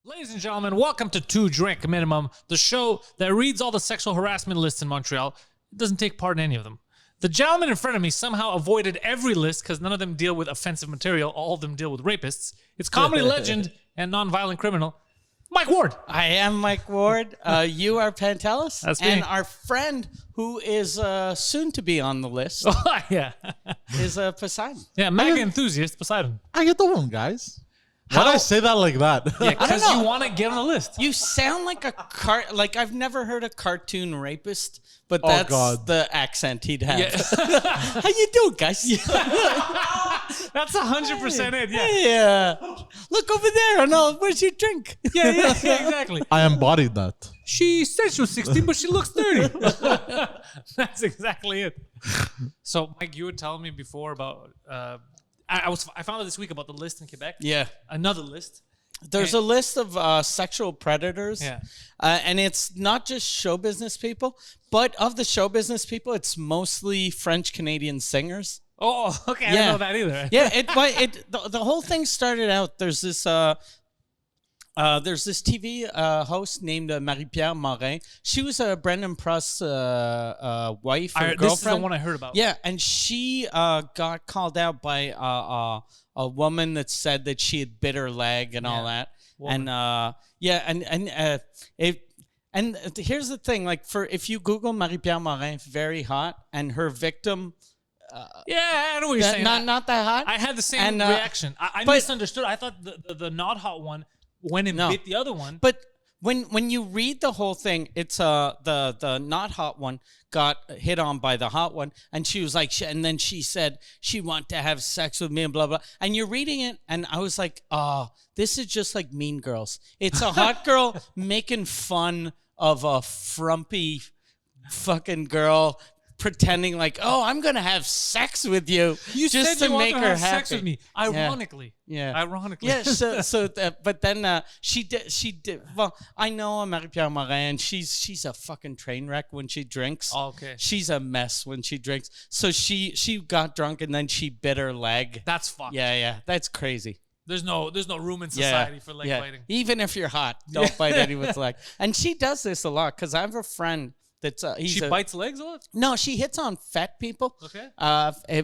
Ladies and gentlemen, welcome to Two Drink Minimum, the show that reads all the sexual harassment lists in Montreal. It doesn't take part in any of them. The gentleman in front of me somehow avoided every list because none of them deal with offensive material. All of them deal with rapists. It's comedy legend and non-violent criminal, Mike Ward. I am Mike Ward. You are Pantelis. That's and me. our friend who is soon to be on the list Oh, yeah. is Poseidon. Yeah, mega enthusiast, Poseidon. How you doing, guys? Why did I say that like that? Yeah, because know. you want to get on the list. You sound like like I've never heard a cartoon rapist, but Oh, that's God. the accent he'd have. Yeah. How you doing, guys? That's 100% it, yeah. Yeah. Look over there. I know. Where's your drink? Yeah, exactly. I embodied that. She said she was 16, but she looks 30. That's exactly it. So, Mike, you were telling me before about... I found out this week about the list in Quebec. Yeah. Another list. There's a list of sexual predators. Yeah. And it's not just show business people, but of the show business people, it's mostly French-Canadian singers. Oh, okay. I didn't know that either. Yeah, the whole thing started out, there's this TV host named Marie-Pierre Morin. She was Brendan Pruss' wife or girlfriend. This is the one I heard about. Yeah, and she got called out by a woman that said that she had bit her leg and all that. Woman. And here's the thing, like if you Google Marie-Pierre Morin, very hot, and her victim. Yeah, I know what you're saying. Not that hot. I had the same reaction. I misunderstood. I thought the not hot one went and bit the other one. But when you read the whole thing, it's the not hot one got hit on by the hot one, and she was like, and then she said she wanted to have sex with me and blah blah. And you're reading it, and I was like, oh, this is just like Mean Girls. It's a hot girl making fun of a frumpy fucking girl. Pretending like, oh, I'm gonna have sex with you, You just said to you make wanted to her have happy. sex with me. Ironically. Yeah. Ironically. Yeah. But then she did. Well, I know Marie-Pierre Morin. She's a fucking train wreck when she drinks. Oh, okay. She's a mess when she drinks. So she got drunk and then she bit her leg. That's fucked. Yeah. That's crazy. There's no room in society for leg biting. Even if you're hot, don't bite anyone's leg. And she does this a lot because I have a friend. That's She bites legs a lot? No, she hits on fat people. Okay.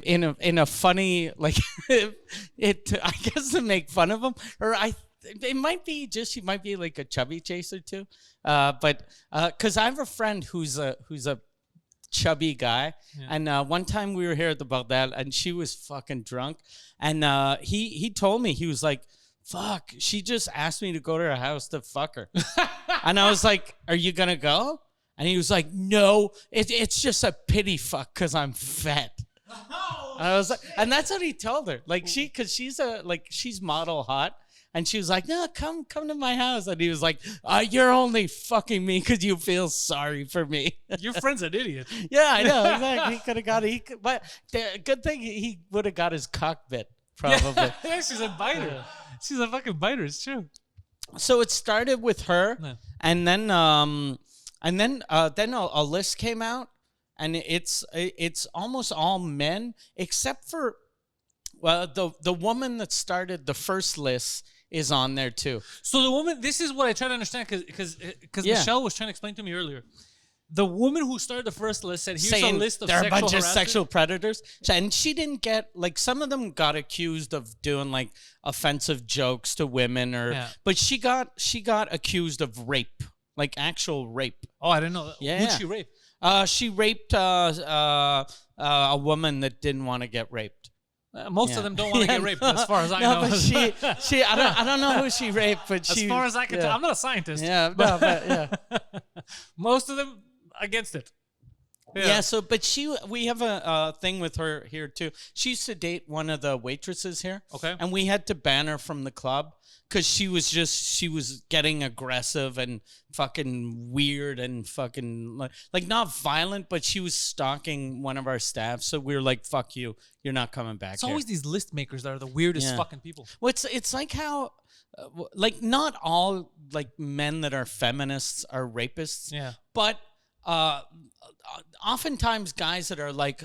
In a funny like I guess to make fun of them, or it might be just she might be like a chubby chaser too. But because I have a friend who's a chubby guy, and one time we were here at the bordel, and she was fucking drunk, and he told me, he was like, "Fuck, she just asked me to go to her house to fuck her," and I was like, "Are you gonna go?" And he was like, "No, it's just a pity fuck because I'm fat." And I was like, and that's what he told her. Like because she's model hot, and she was like, "No, come to my house." And he was like, "You're only fucking me because you feel sorry for me." Your friend's an idiot. Yeah, I know. Exactly. He could have got it. But the good thing he would have got his cock bit probably. Yeah, she's a biter. She's a fucking biter. It's true. So it started with her, Yeah. and then a list came out, and it's almost all men except for the woman that started the first list is on there too. So the woman, this is what I try to understand because Michelle was trying to explain to me earlier. The woman who started the first list said, "Here's a list of there are a sexual bunch of harassers." sexual predators," and she didn't get like some of them got accused of doing like offensive jokes to women, but she got accused of rape. Like actual rape. Oh, I didn't know that. Yeah. Who'd she rape? She raped a woman that didn't want to get raped. Most of them don't want to get raped, as far as I know. But I don't know who she raped, but as far as I can tell, I'm not a scientist. Yeah, no, but yeah. Most of them against it. Yeah. But we have a thing with her here too. She used to date one of the waitresses here. Okay. And we had to ban her from the club because she was getting aggressive and fucking weird and fucking like not violent, but she was stalking one of our staff. So we were like, "Fuck you, you're not coming back." It's always these list makers that are the weirdest fucking people. Well, it's like how. Like not all like men that are feminists are rapists. Yeah. But oftentimes guys that are like,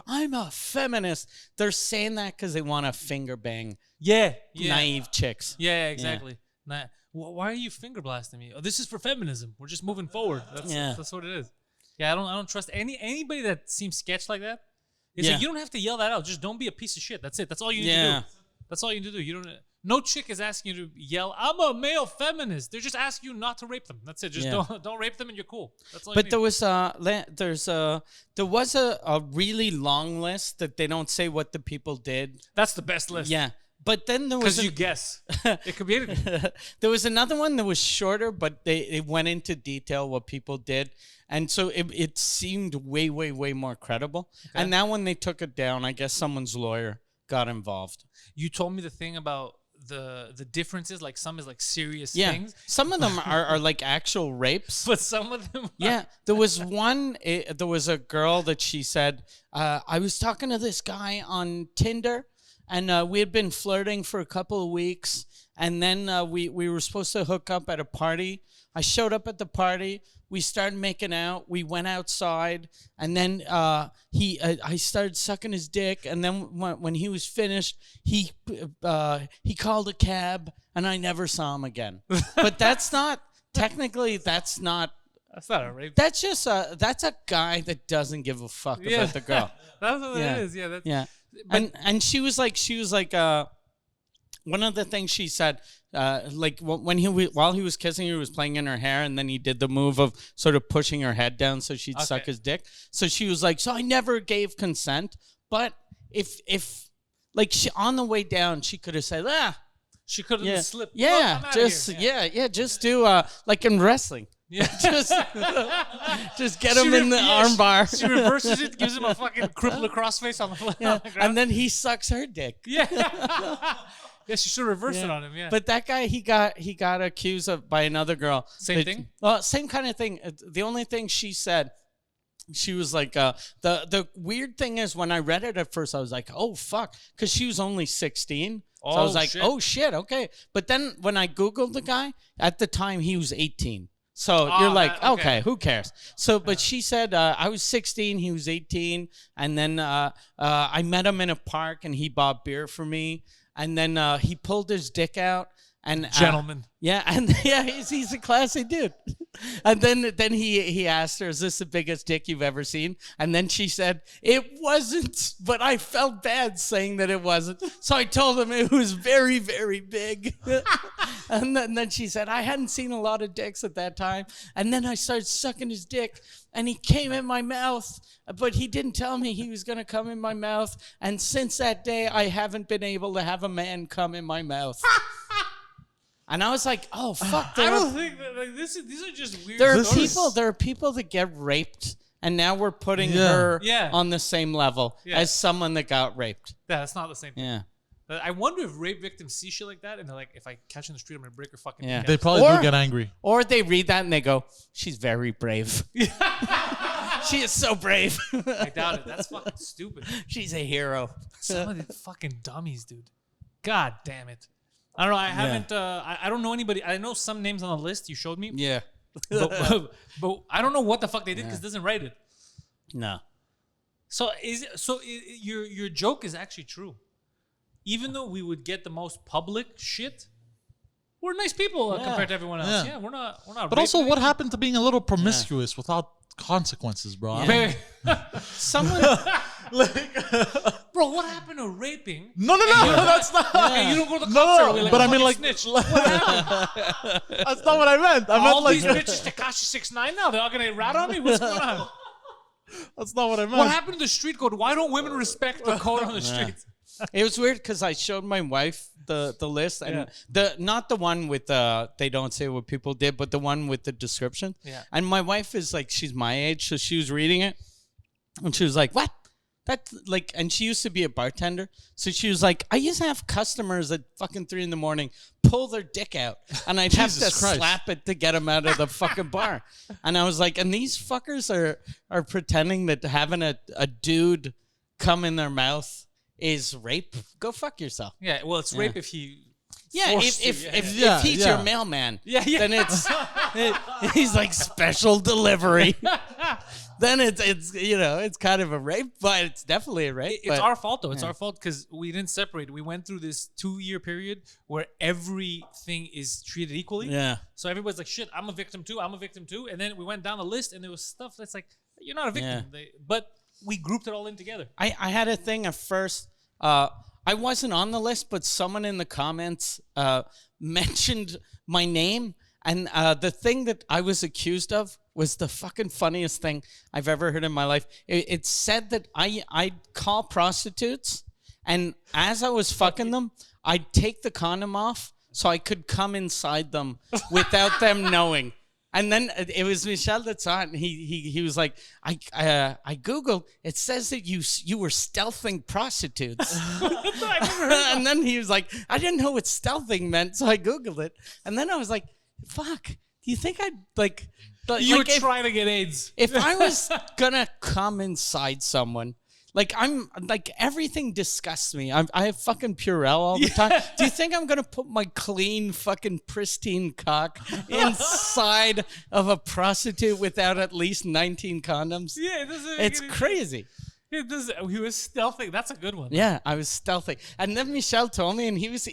I'm a feminist, they're saying that because they want to finger bang Yeah. naive chicks. Yeah, exactly. Nah. Why are you finger blasting me? Oh, this is for feminism. We're just moving forward. That's what it is. Yeah, I don't trust anybody that seems sketch like that. It's like, you don't have to yell that out. Just don't be a piece of shit. That's it. That's all you need to do. That's all you need to do. You don't. No chick is asking you to yell, "I'm a male feminist." They're just asking you not to rape them. That's it. Just don't rape them, and you're cool. That's all. But there was a really long list that they don't say what the people did. That's the best list. Yeah. But then there was because you guess. It could be anything. There was another one that was shorter, but it went into detail what people did, and so it seemed way more credible. Okay. And now when they took it down, I guess someone's lawyer got involved. You told me the thing about the differences. Like some is like serious things. Some of them are like actual rapes, but some of them. There was one. There was a girl that she said, "I was talking to this guy on Tinder." And we had been flirting for a couple of weeks, and then we were supposed to hook up at a party. I showed up at the party. We started making out. We went outside, and then I started sucking his dick. And then when he was finished, he called a cab, and I never saw him again. But that's not technically. That's not a rape. That's just that's a guy that doesn't give a fuck about the girl. That's what it is. Yeah. And she was like one of the things she said, like while he was kissing her, he was playing in her hair, and then he did the move of sort of pushing her head down so she'd suck his dick. So she was like, so I never gave consent, but if like on the way down, she could have said, she could have slipped. Yeah, just do like in wrestling. Yeah, just get him in the armbar. She reverses it, gives him a fucking crippled crossface on the floor. Yeah, and then he sucks her dick. Yeah, she should reverse it on him. Yeah, but that guy, he got accused of by another girl. Same thing. Same kind of thing. The only thing she said, she was like, the weird thing is when I read it at first, I was like, oh fuck, because she was only 16. So I was like, oh shit, okay. But then when I Googled the guy, at the time he was 18. So you're like, okay, who cares? So, but she said, I was 16, he was 18. And then I met him in a park and he bought beer for me. And then he pulled his dick out. And gentleman. He's a classy dude. And then he asked her, is this the biggest dick you've ever seen? And then she said, it wasn't, but I felt bad saying that it wasn't. So I told him it was very, very big. And then she said, I hadn't seen a lot of dicks at that time. And then I started sucking his dick, and he came in my mouth, but he didn't tell me he was going to come in my mouth. And since that day, I haven't been able to have a man come in my mouth. And I was like, "Oh fuck!" I don't think that, like these are just weird. There are people that get raped, and now we're putting her on the same level as someone that got raped. Yeah, that's not the same thing. Yeah. I wonder if rape victims see shit like that, and they're like, "If I catch her in the street, I'm gonna break her fucking." Yeah. They probably do get angry. Or they read that and they go, "She's very brave." She is so brave. I doubt it. That's fucking stupid. She's a hero. Some of the fucking dummies, dude. God damn it. I don't know. I haven't. I don't know anybody. I know some names on the list you showed me. Yeah. but I don't know what the fuck they did because it doesn't write it. No. So your joke is actually true. Even though we would get the most public shit, we're nice people compared to everyone else. Yeah, we're not. But also, what happened to being a little promiscuous without consequences, bro? Yeah. Someone. Bro, what happened to raping? No, that's not. And you don't go to the cops. No, but I mean, like, snitch. What happened? That's not what I meant. I meant all like these bitches Tekashi 6ix9ine now. They're all gonna rat on me. What's going on? That's not what I meant. What happened to the street code? Why don't women respect the code on the streets? It was weird because I showed my wife the list and not the one with they don't say what people did, but the one with the description. Yeah. And my wife is like, she's my age, so she was reading it, and she was like, "What? That's like," and she used to be a bartender, so she was like, "I used to have customers at fucking 3 a.m. pull their dick out, and I'd have to slap it to get them out of the fucking bar." And I was like, and these fuckers are pretending that having a dude come in their mouth is rape. Go fuck yourself. Yeah, well, it's rape if he Yeah, Forced to, if he's your mailman, then he's like special delivery. Then it's it's kind of a rape, but it's definitely a rape. It's our fault though. It's our fault because we didn't separate. We went through this 2-year period where everything is treated equally. Yeah. So everybody's like, shit, I'm a victim too. I'm a victim too. And then we went down the list and there was stuff that's like, you're not a victim. But we grouped it all in together. I had a thing at first. I wasn't on the list, but someone in the comments mentioned my name. And the thing that I was accused of was the fucking funniest thing I've ever heard in my life. It said that I'd call prostitutes, and as I was fucking them, I'd take the condom off so I could come inside them without them knowing. And then it was Michel that saw it, and he was like, I Googled, it says that you were stealthing prostitutes. And then he was like, I didn't know what stealthing meant, so I Googled it. And then I was like, fuck, do you think I'd like you were trying to get AIDS. If I was gonna come inside someone, like I'm like everything disgusts me. I have fucking Purell all the time. Do you think I'm gonna put my clean fucking pristine cock inside of a prostitute without at least 19 condoms? Yeah, it doesn't. It's crazy. He was stealthing. That's a good one. Yeah, I was stealthing. And then Michel told me, and he was.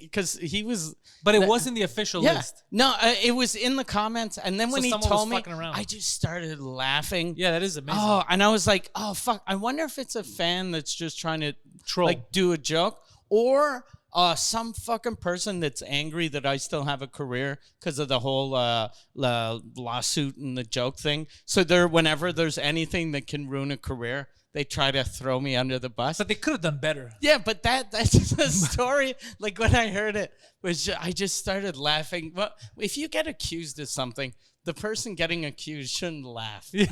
But it wasn't the official list. No, it was in the comments. And then when he told me, around. I just started laughing. Yeah, that is amazing. Oh, and I was like, oh, fuck. I wonder if it's a fan that's just trying to troll, like do a joke, or some fucking person that's angry that I still have a career because of the whole lawsuit and the joke thing. So whenever there's anything that can ruin a career, they try to throw me under the bus. But they could have done better. Yeah, but that's just a story. Like when I heard it, I just started laughing. Well, if you get accused of something, the person getting accused shouldn't laugh. Wait,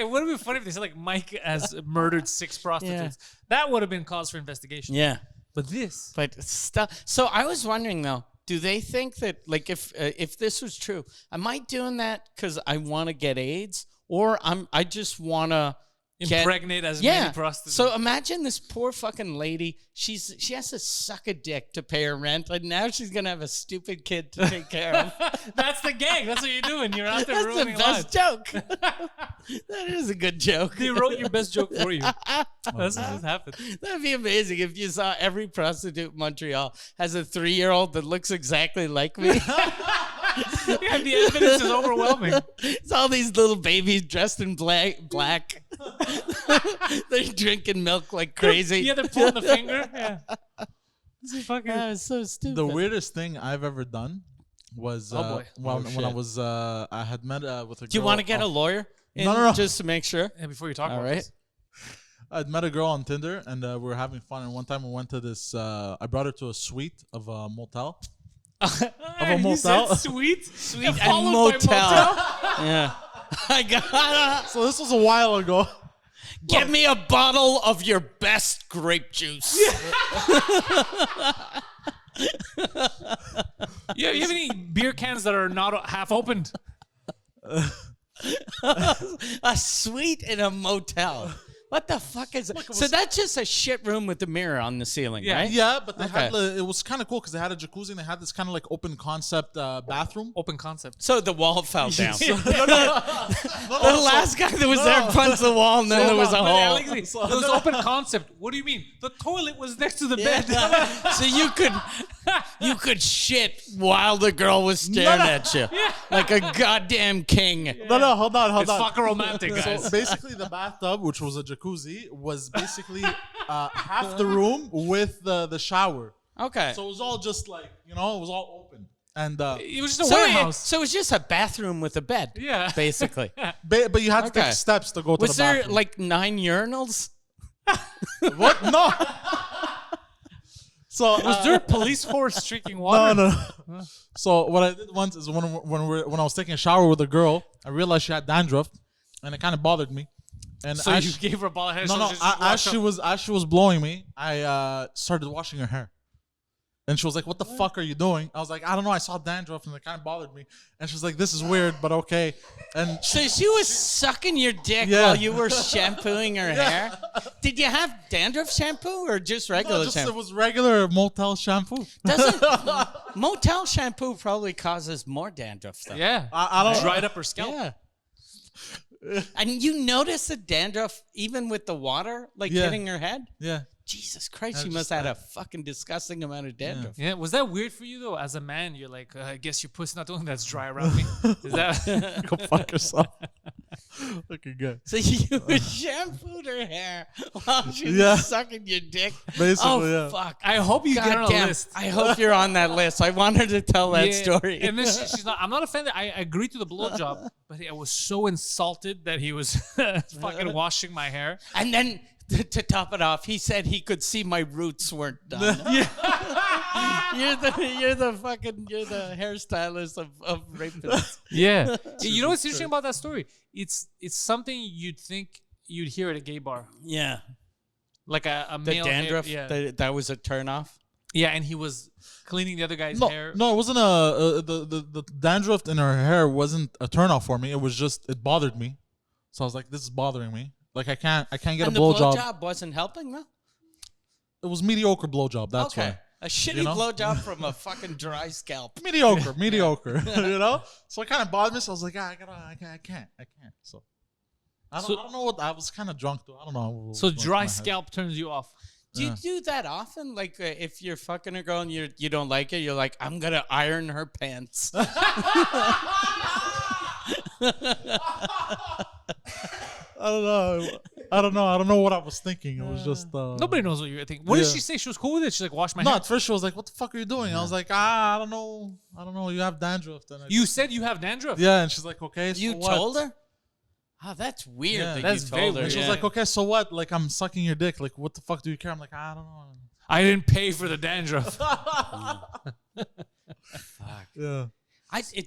it would have been funny if they said like Mike has murdered 6 prostitutes. Yeah. That would have been cause for investigation. Yeah. But this. But stuff. So I was wondering though, do they think that like if this was true, am I doing that because I want to get AIDS, or I just want to impregnate as many prostitutes? So imagine this poor fucking lady. She has to suck a dick to pay her rent, and now she's gonna have a stupid kid to take care of. That's the gang. That's what you're doing. You're out there That's ruining the best lives. joke. That is a good joke. They wrote your best joke for you. That's what just happened. That'd be amazing if you saw every prostitute in Montreal has a 3-year-old that looks exactly like me. Yeah, the evidence is overwhelming. It's all these little babies dressed in black. They're drinking milk like crazy. Yeah, they're pulling the finger. Yeah. This is fucking. It's so stupid. The weirdest thing I've ever done was when I was I had met with a girl. Do you want to get a lawyer? No. Just to make sure. And before you talk all about right. this. I'd met a girl on Tinder, and we were having fun. And one time we went to this. I brought her to a suite of a motel. Of a motel. Suite and motel. Yeah. I got. So this was a while ago. Get me a bottle of your best grape juice. Yeah, you have any beer cans that are not half opened? A suite in a motel. What the fuck is it? So that's just a shit room with a mirror on the ceiling, right? Yeah, but they had it was kind of cool because they had a jacuzzi and they had this kind of like open concept bathroom. Open concept. So the wall fell down. The last guy that was there punched the wall and then there was a hole. It was open concept. What do you mean? The toilet was next to the bed. So you could shit while the girl was staring at you. Like a goddamn king. No, hold on. It's fucking romantic, guys. So basically the bathtub, which was a jacuzzi, was basically half the room with the shower. Okay. So it was all just like, it was all open. And it was just a warehouse. So it was just a bathroom with a bed. Yeah. Basically. But you had to take steps to go to the bathroom. Was there like 9 urinals? What? No. So was there a police force streaking water? No. So what I did once is when I was taking a shower with a girl, I realized she had dandruff, and it kind of bothered me. And so you gave her a ball of hair. No. As she was blowing me, I started washing her hair. And she was like, "What the fuck are you doing?" I was like, "I don't know. I saw dandruff and it kind of bothered me." And she was like, "This is weird, but okay." And So she was sucking your dick Yeah. while you were shampooing her hair. Did you have dandruff shampoo or just regular no, just, shampoo? it was regular motel shampoo. Doesn't motel shampoo probably causes more dandruff though? Yeah. I don't Dried up her scalp. Yeah. And you notice the dandruff even with the water like Yeah. hitting her head? Yeah. Jesus Christ, That's she just must have had a fucking disgusting amount of dandruff. Yeah, was that weird for you though? As a man, you're like, I guess your pussy's not the only that's dry around me. Is that? Go fuck yourself. Looking good. So you shampooed her hair while she was Yeah. sucking your dick. Basically, Oh yeah. fuck! I hope you get on a Goddamn, list. I hope you're on that list. I want her to tell that Yeah. story. And then she's not. I'm not offended. I agreed to the blowjob, but I was so insulted that he was fucking washing my hair. And then to top it off, he said he could see my roots weren't done. you're the hairstylist of rapists. Yeah. You know what's interesting about that story? It's something you'd think you'd hear at a gay bar, Yeah, like a the male dandruff. Yeah. That was a turnoff. Yeah, and he was cleaning the other guy's No, hair. no, it wasn't the dandruff in her hair wasn't a turnoff for me. It was just it bothered me. So I was like, this is bothering me. Like I can't get And a the blowjob. blowjob wasn't helping, though. It was mediocre blowjob. That's Okay, why. a shitty You know? blowjob from a fucking dry scalp. Mediocre. You know. So it kind of bothered me. So I was like, I can't. So I don't know what I was kind of drunk though. I don't know. what So was going through dry my head. scalp turns you off. Do you Yeah. do that often? Like if you're fucking a girl and you don't like it, you're like, I'm gonna iron her pants. I don't know what I was thinking. It was just Nobody knows what you're thinking. What did Yeah. she say? She was cool with it. She's like, wash my No, hair. at first she was like, "What the fuck are you doing?" I was like, I don't know. You have dandruff." Then You said you have dandruff. yeah, and she's like, "Okay, so You what?" told her? Oh, that's weird Yeah. that That's you very told her. weird. And she was yeah. like, "Okay, so what? Like, I'm sucking your dick. Like, what the fuck do you care?" I'm like, I don't know. I didn't pay for the dandruff. Yeah.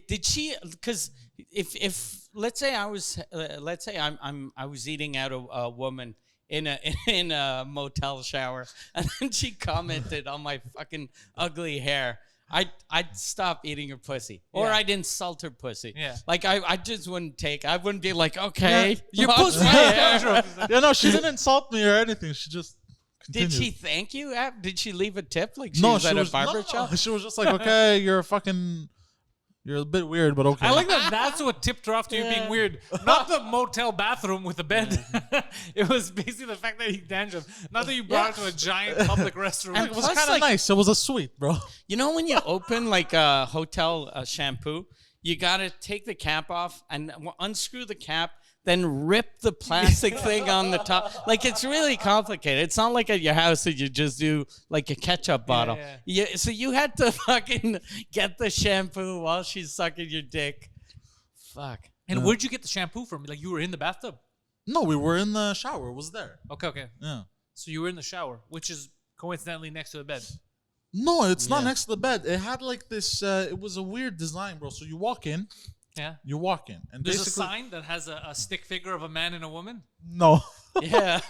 Did she? Because if let's say I was I was eating out a woman in a motel shower, and then she commented on my fucking ugly hair. I'd stop eating her pussy, or Yeah. I'd insult her pussy. Yeah. Like I just wouldn't take. I wouldn't be like, okay, Your fuck pussy my has hair. dandruff. Yeah, no, she didn't insult me or anything. She just Did continued. she thank you? Did she leave a tip? Like she No, was she at was a barber no, shop? She was just like, "Okay, you're a bit weird, but okay." I like that. That's what tipped her off to you being weird. Not the motel bathroom with the bed. It was basically the fact that he dandruff. Not that you brought her to a giant public restroom. And It was plus, kind of like- nice. It was a suite, bro. You know when you open like a hotel shampoo, you gotta take the cap off and unscrew the cap, then rip the plastic thing on the top. Like it's really complicated. It's not like at your house that you just do like a ketchup bottle. yeah. So you had to fucking get the shampoo while she's sucking your dick. Fuck. And where'd you get the shampoo from? Like you were in the bathtub. No, we were in the shower. It was there. Okay. Yeah. So you were in the shower, which is coincidentally next to the bed. No, it's not Yeah. next to the bed. It had like this. It was a weird design, bro. So you walk in, Yeah. and There's a basically sign that has a stick figure of a man and a woman. no. Yeah.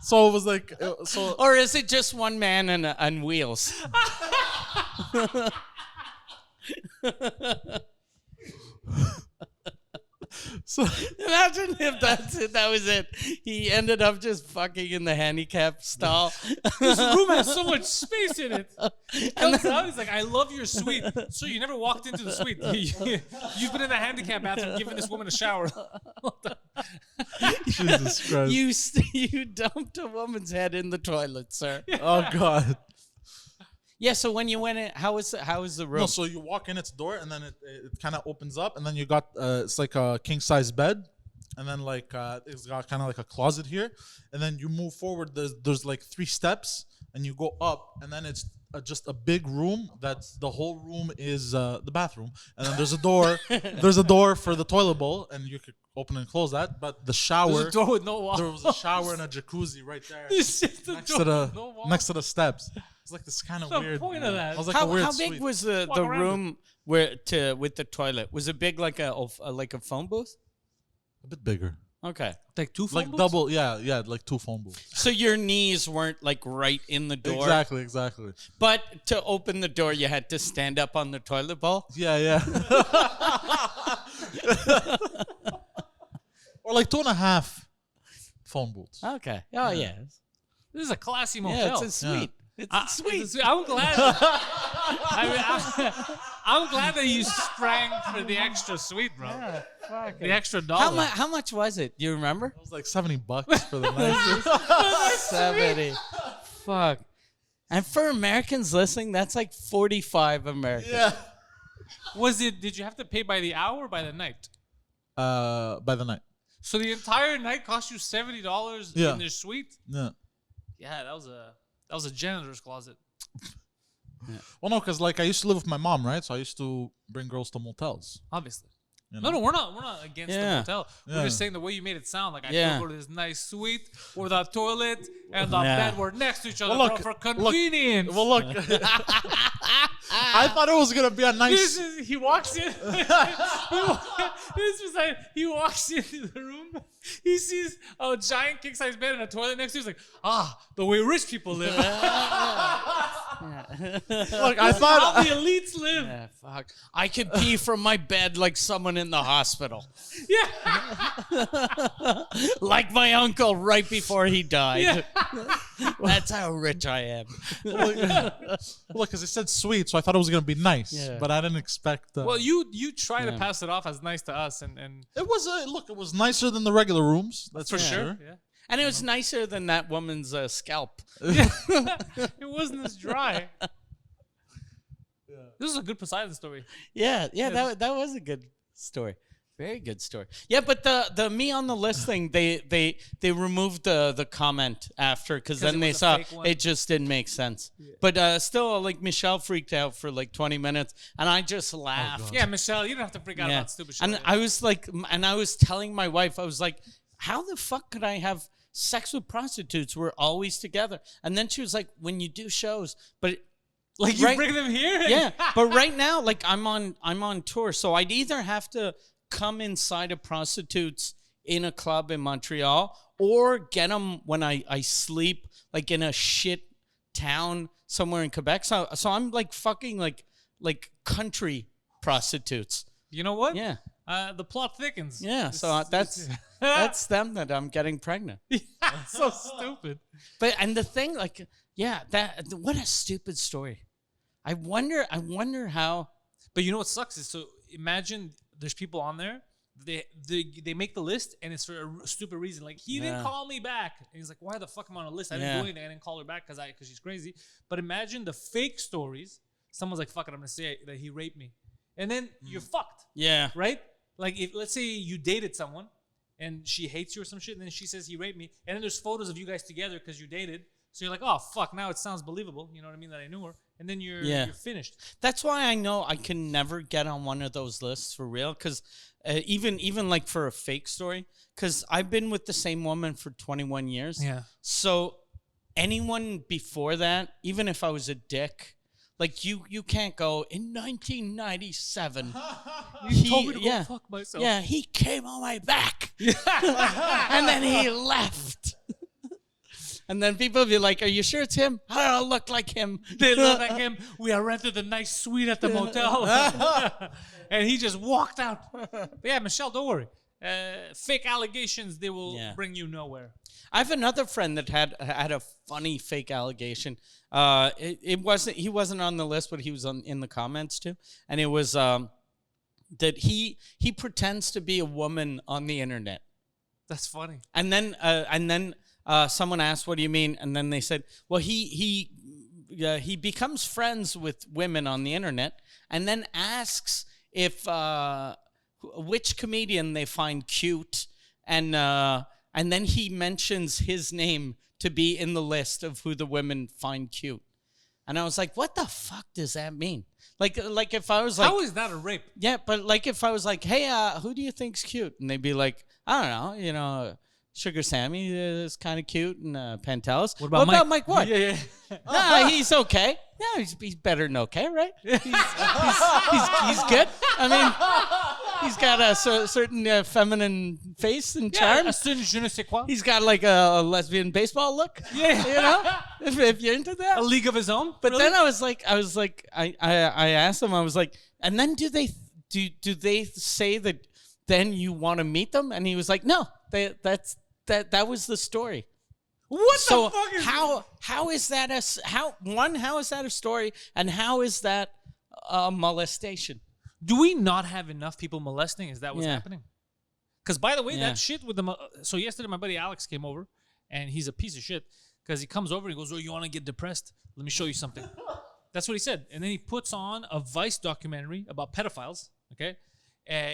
So it was like so. Or is it just one man and wheels? So Imagine if that's it. That was it. He ended up just fucking in the handicap stall. This room has so much space in it. He comes out, he's like, I love your suite. So you never walked into the suite. You've been in the handicap bathroom giving this woman a shower. Jesus Christ. You dumped a woman's head in the toilet, sir. Oh God. Yeah. So when you went in, how was the room? No, so you walk in its door, and then it kind of opens up, and then you got it's like a king size bed, and then like it's got kind of like a closet here, and then you move forward. There's like 3 steps, and you go up, and then it's just a big room. That's the whole room is the bathroom, and then there's a door. There's a door for the toilet bowl, and you could open and close that. But the shower, There's a door with no walls. there was a shower and a jacuzzi right there It's just a next door to the with no walls. next to the steps. It's like this kind of What's the weird. point of that? I was like a weird how big suite. was the Walk around room with the toilet? Was it big like a phone booth? A bit bigger. Okay. Like 2 phone Like booths? double, yeah, like 2 phone booths. So your knees weren't like right in the door. Exactly. But to open the door, you had to stand up on the toilet bowl. Yeah. Or like 2.5 phone booths. Okay. Oh yeah. This is a classy motel. Yeah, it's a suite. It's a suite. I'm glad. I'm glad that you sprang for the extra suite, bro. The extra dollar. How much was it? Do you remember? It was like $70 for the night. 70. Fuck. And for Americans listening, that's like 45 Americans. Yeah. Did you have to pay by the hour or by the night? By the night. So the entire night cost you $70 Yeah. in their suite? Yeah. Yeah, that was a janitor's closet. Well, no, because like I used to live with my mom, right? So I used to bring girls to motels. Obviously. You know? No, we're not against the Yeah. motel. We're Yeah. just saying the way you made it sound like I Yeah. could go to this nice suite where the toilet and the Yeah. bed were next to each other Well, look, for convenience. Well, look. I thought it was gonna be a nice. He walks in. He walks into the room. He sees a giant king size bed and a toilet next to him. He's like, the way rich people live. Look, I How thought. the elites live. Yeah, fuck. I could pee from my bed like someone in the hospital. Yeah. Like my uncle right before he died. Yeah. That's how rich I am. Look, because it said sweet, so I thought it was gonna be nice, Yeah. but I didn't expect. Well, you try to pass it off as nice to us, and it was it was nicer than the regular rooms. That's for for sure. sure. Yeah. And it was nicer than that woman's scalp. It wasn't as dry. This is a good Poseidon story. Yeah, that was a good story. Very good story. Yeah, but the me on the list thing, they removed the comment after because then it they was a saw fake one? it just didn't make sense. But still, like Michelle freaked out for like 20 minutes, and I just laughed. Yeah, Michelle, you don't have to freak out Yeah. about stupid shit. And I was like, and I was telling my wife, I was like, how the fuck could I have sex with prostitutes? We're always together. And then she was like, when you do shows, but like you right- bring them here. yeah, but right now, like I'm on tour, so I'd either have to come inside of prostitutes in a club in Montreal, or get them when I sleep, like in a shit town somewhere in Quebec. So I'm like fucking like country prostitutes. You know what? Yeah, The plot thickens. yeah. So that's that's them that I'm getting pregnant. so stupid. But and the thing, like, yeah, what a stupid story. I wonder how. But you know what sucks is, so imagine there's people on there. They make the list and it's for a stupid reason. Like, he didn't Yeah. call me back. And he's like, why the fuck am I on a list? I didn't Yeah. do anything. I didn't call her back because she's crazy. But imagine the fake stories. Someone's like, fuck it, I'm gonna say that he raped me, and then you're fucked, Yeah. right? Like, if let's say you dated someone and she hates you or some shit, and then she says he raped me, and then there's photos of you guys together because you dated. So you're like, oh fuck, now it sounds believable. You know what I mean? That I knew her, and then you're finished. That's why I know I can never get on one of those lists for real. Because even like for a fake story, because I've been with the same woman for 21 years. Yeah. So anyone before that, even if I was a dick, like you can't go in 1997. You told me to go fuck myself. Yeah, he came on my back, and then he left. And then people will be like, are you sure it's him? I don't look like him. They look like him. We are rented a nice suite at the motel. And he just walked out. But yeah, Michelle, don't worry. Fake allegations, they will bring you nowhere. I have another friend that had a funny fake allegation. He wasn't on the list, but he was in the comments too. And it was that he pretends to be a woman on the internet. That's funny. And then someone asked, "What do you mean?" And then they said, "Well, he becomes friends with women on the internet, and then asks if which comedian they find cute, and then he mentions his name to be in the list of who the women find cute." And I was like, "What the fuck does that mean?" Like if I was like, how is that a rape? yeah, but like if I was like, "Hey, who do you think's cute?" And they'd be like, "I don't know, Sugar Sammy is kind of cute, and Pantelis." What about Mike Ward? Yeah. Nah, he's okay. Yeah, he's better than okay, right? He's good. I mean, He's got a certain feminine face and charm. a certain je ne sais quoi. He's got like a lesbian baseball look. Yeah. You know, if you're into that. A league of his own. But really? then I asked him, I was like, and then do they say that then you want to meet them? And he was like, no, that was the story. What So the fuck is how is that how is that a story, and how is that a molestation? Do we not have enough people molesting? Is that what's Yeah. happening? Because by the way, Yeah. that shit with the so yesterday my buddy Alex came over, and he's a piece of shit because he comes over and he goes, "Oh, you want to get depressed? Let me show you something." That's what he said, and then he puts on a Vice documentary about pedophiles. Okay,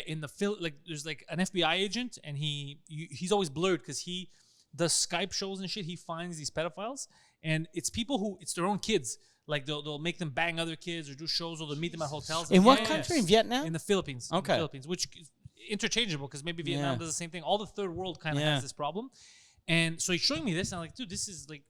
in the like there's like an FBI agent, and he's always blurred because he does Skype shows and shit. He finds these pedophiles, and it's people who it's their own kids. Like they'll make them bang other kids or do shows, or they'll meet them at hotels. In what country? In Vietnam? In the Philippines. Okay. In the Philippines, which is interchangeable because maybe Vietnam Yeah. does the same thing. All the third world kind of Yeah. has this problem. And so he's showing me this, and I'm like, dude, this is like,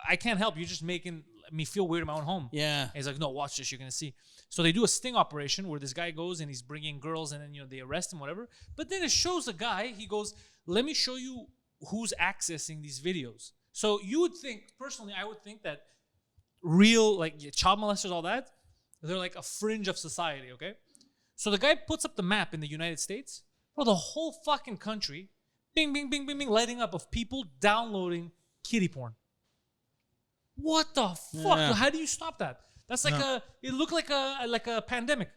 I can't help. You're just making me feel weird in my own home. Yeah. And he's like, no, watch this. You're going to see. So they do a sting operation where this guy goes and he's bringing girls, and then, they arrest him, whatever. But then it shows a guy, he goes, let me show you who's accessing these videos. So you would think, personally, I would think that real, like child molesters, all that, they're like a fringe of society, okay? So the guy puts up the map in the United States. Bro, the whole fucking country, bing, bing, bing, bing, bing, lighting up of people downloading kiddie porn. What the fuck? Yeah. How do you stop that? That's like it looked like a pandemic.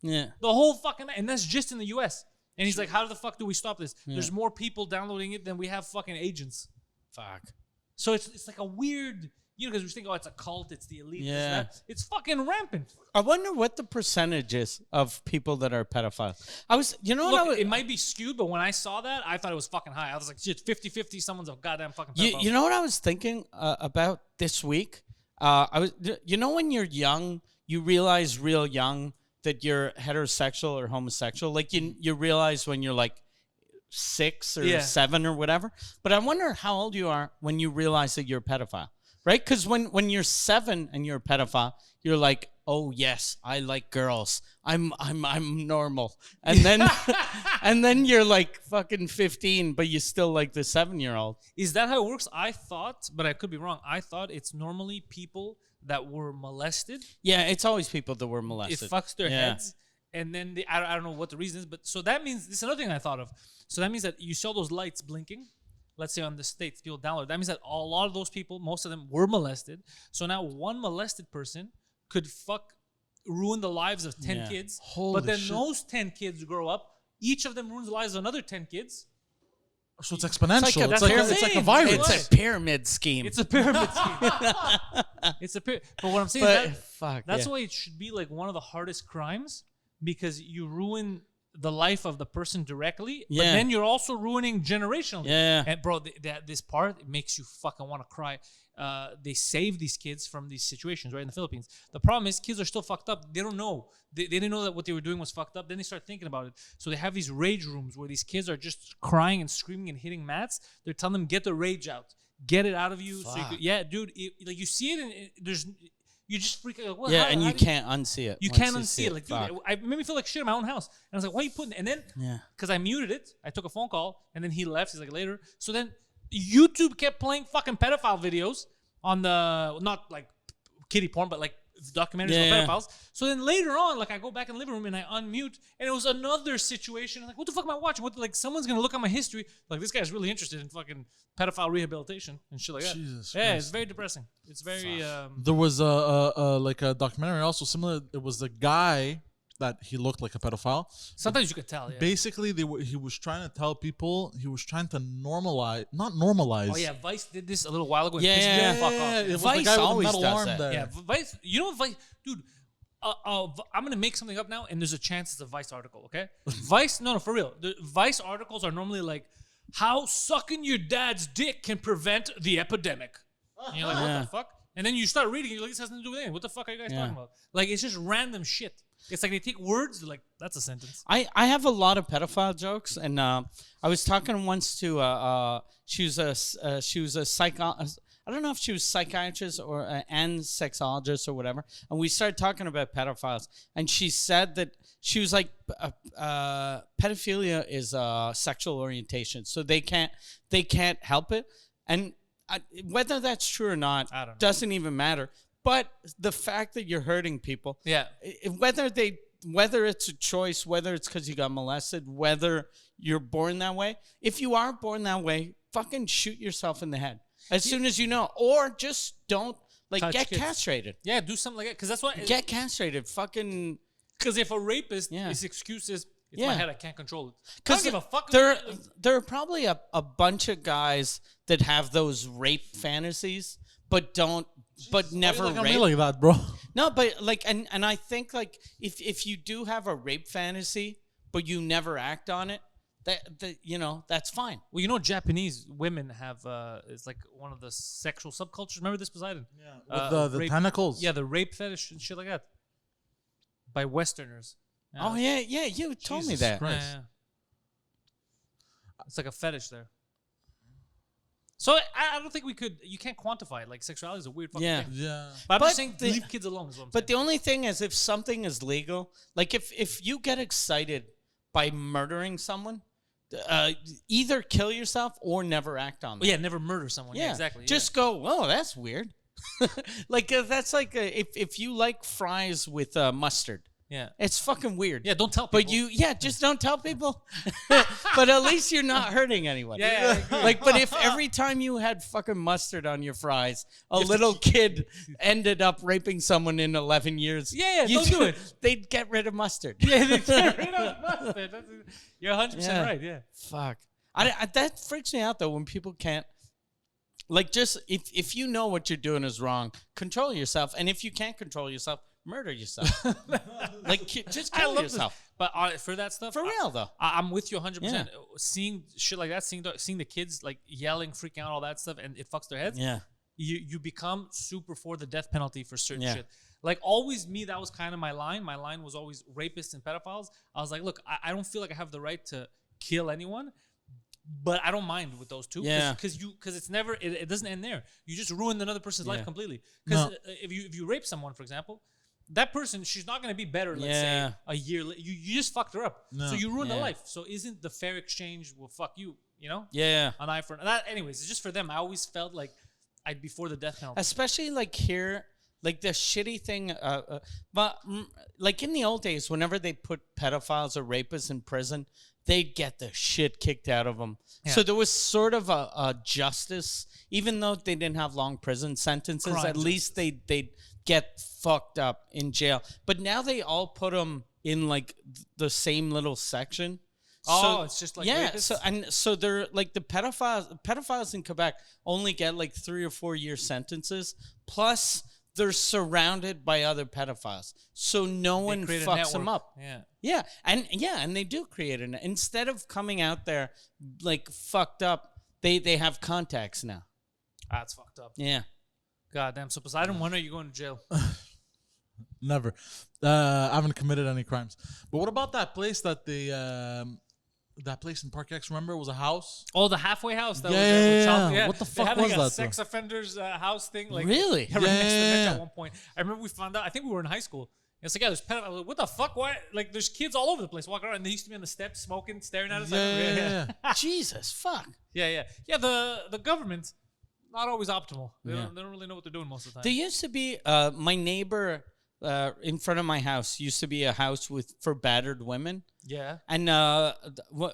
Yeah. The whole fucking, and that's just in the US. And he's like, how the fuck do we stop this? There's more people downloading it than we have fucking agents. Fuck. So it's like a weird, because we think, oh, it's a cult, it's the elite. Yeah. This, that. It's fucking rampant. I wonder what the percentage is of people that are pedophiles. I was, Look, it might be skewed, but when I saw that, I thought it was fucking high. I was like, shit, 50-50, someone's a goddamn fucking pedophile. you know what I was thinking about this week? When you're young, you realize real young that you're heterosexual or homosexual. Like you realize when you're like 6 or 7 or whatever. But I wonder how old you are when you realize that you're a pedophile, right? Because when you're 7 and you're a pedophile, you're like, oh yes, I like girls. I'm normal. And then and then you're like fucking 15, but you still like the 7-year-old. Is that how it works? I thought, but I could be wrong. I thought it's normally people that were molested. Yeah, it's always people that were It molested. fucks their heads. And then I don't know what the reason is, but so that means, this is another thing I thought of. So that means that you saw those lights blinking, let's say on the States, people download. That means that a lot of those people, most of them were molested. So now one molested person could ruin the lives of 10 kids. Holy but then shit. those 10 kids grow up, each of them ruins the lives of another 10 kids. So it's exponential. It's It's like a virus. It's a pyramid scheme. It's a pyramid scheme. It's a pyramid. But what I'm saying is that fuck. that's why it should be like one of the hardest crimes, because you ruin the life of the person directly, but Yeah. then you're also ruining generationally. Yeah. And bro, this part, it makes you fucking want to cry. They save these kids from these situations, right, in the Philippines. The problem is kids are still fucked up. They don't know. They didn't know that what they were doing was fucked up. Then they start thinking about it. So they have these rage rooms where these kids are just crying and screaming and hitting mats. They're telling them, get the rage out. Get it out of you. So you could, yeah, dude, like you see it and there's... You just freak out. Like, well, Yeah, how- and how you do can't unsee it. You once can't see unsee it. Like, dude, Fuck. it made me feel like shit in my own house. And I was like, why are you putting... And then, Yeah. because I muted it, I took a phone call, and then he left. He's like, later. So then YouTube kept playing fucking pedophile videos on the... Not like kiddie porn, but like documentaries Yeah. of pedophiles. So then later on, like I go back in the living room and I unmute, and it was another situation. I'm like, what the fuck am I watching? What, like someone's going to look at my history. Like, this guy's really interested in fucking pedophile rehabilitation and shit like that. Jesus Yeah, Christ. it's very depressing. It's very... There was a documentary also similar. It was the guy that he looked like a pedophile. Sometimes you could tell, yeah. Basically, he was trying to tell people, he was trying to not normalize. Oh yeah, Vice did this a little while ago. And Yeah, pissed me yeah, the fuck yeah, off. it was Vice the guy with the always metal does arm that. there. Yeah, Vice. You know what Vice, dude? I'm gonna make something up now, and there's a chance it's a Vice article. Okay, Vice. No, for real. The Vice articles are normally like, "How sucking your dad's dick can prevent the epidemic." And you're like, "What the fuck?" And then you start reading, you're like, "This has nothing to do with anything. What the fuck are you guys talking about?" Like, it's just random shit. It's like they take words, they're like, "That's a sentence." I have a lot of pedophile jokes, and I was talking once to she was a I don't know if she was psychiatrist or and sexologist or whatever, and we started talking about pedophiles, and she said that she was like, pedophilia is sexual orientation, so they can't help it, and whether that's true or not I don't know. doesn't even matter. But the fact that you're hurting people, Yeah. whether it's a choice, whether it's because you got molested, whether you're born that way, if you are born that way, fucking shoot yourself in the head as soon as you know, or just don't Touch get kids. castrated. Yeah, do something like that. Because that's what. Get castrated. Fucking. Because if a rapist, Yeah. his excuse is, it's Yeah. my head, I can't control it. I Because don't give a fuck. there are probably a bunch of guys that have those rape fantasies, but never Like, I'm rape. like that, bro. No, but like, and I think like if you do have a rape fantasy, but you never act on it, that you know, that's fine. Well, you know, Japanese women have it's like one of the sexual subcultures. Remember this, Poseidon? Yeah, with the rape, tentacles. Yeah, the rape fetish and shit like that by Westerners. Oh yeah, you told me Jesus that. Christ. Yeah. It's like a fetish there. So I don't think we could. You can't quantify it. Like sexuality is a weird fucking Yeah. thing. Yeah. But I'm But just saying, the- leave kids alone. Is what I'm But the saying. only thing is, if something is legal, like if you get excited by murdering someone, either kill yourself or never act on that. But yeah, never murder someone. Yeah, exactly. Just go, oh, that's weird. Like that's like if you like fries with mustard, yeah. it's fucking weird. Yeah, don't tell people. But just don't tell people. But at least you're not hurting anyone. Yeah, I agree. Like, but if every time you had fucking mustard on your fries, a little kid ended up raping someone in 11 years. Yeah, don't do it. They'd get rid of mustard. Yeah, they get rid of mustard. You're 100% right. Yeah. Fuck. That freaks me out though when people can't. Like, just if you know what you're doing is wrong, control yourself. And if you can't control yourself, murder yourself. Like, just I kill love yourself. this. But for that stuff, For real though. I'm with you 100%. Yeah. Seeing shit like that, seeing the kids like yelling, freaking out, all that stuff, and it fucks their heads. Yeah. You become super for the death penalty for certain Yeah. shit. Like always, that was kind of my line. My line was always rapists and pedophiles. I was like, look, I don't feel like I have the right to kill anyone, but I don't mind with those two. Yeah. Because it's never, it doesn't end there. You just ruined another person's Yeah. life completely. Because No. if you rape someone, for example, that person, she's not going to be better, let's Yeah. say, a year later. You just fucked her up. No. So you ruined Yeah. the life. So isn't the fair exchange, well, fuck you, you know? Yeah. An eye for an eye. Anyways, it's just for them. I always felt like I'd be for the death penalty. Especially like here, like the shitty thing. Like in the old days, whenever they put pedophiles or rapists in prison, they'd get the shit kicked out of them. Yeah. So there was sort of a justice, even though they didn't have long prison sentences. Crime At least they'd get fucked up in jail. But now they all put them in like the same little section. Oh, it's just like yeah. rapists? So they're like the pedophiles in Quebec only get like 3 or 4 year sentences. Plus, they're surrounded by other pedophiles, so no They one create a fucks them network. up. Yeah. And they do create an. Instead of coming out there like fucked up, they have contacts now. That's fucked up. Yeah. Goddamn. So Poseidon, when are you going to jail? Never. I haven't committed any crimes. But what about that place that that place in Park X? Remember, it was a house. Oh, the halfway house. That Yeah, was, yeah. What the They fuck had, like, was a that, sex offenders house thing. Like, Really? Yeah, right next to the bench Yeah. at one point. I remember we found out. I think we were in high school. It's like, yeah, there's pedophiles. Like, what the fuck? Why? Like, there's kids all over the place walking around, and they used to be on the steps smoking, staring at us. Yeah. Jesus, fuck. Yeah. The government, not always optimal. They don't really know what they're doing most of the time. There used to be my neighbor in front of my house used to be a house for battered women. Yeah. And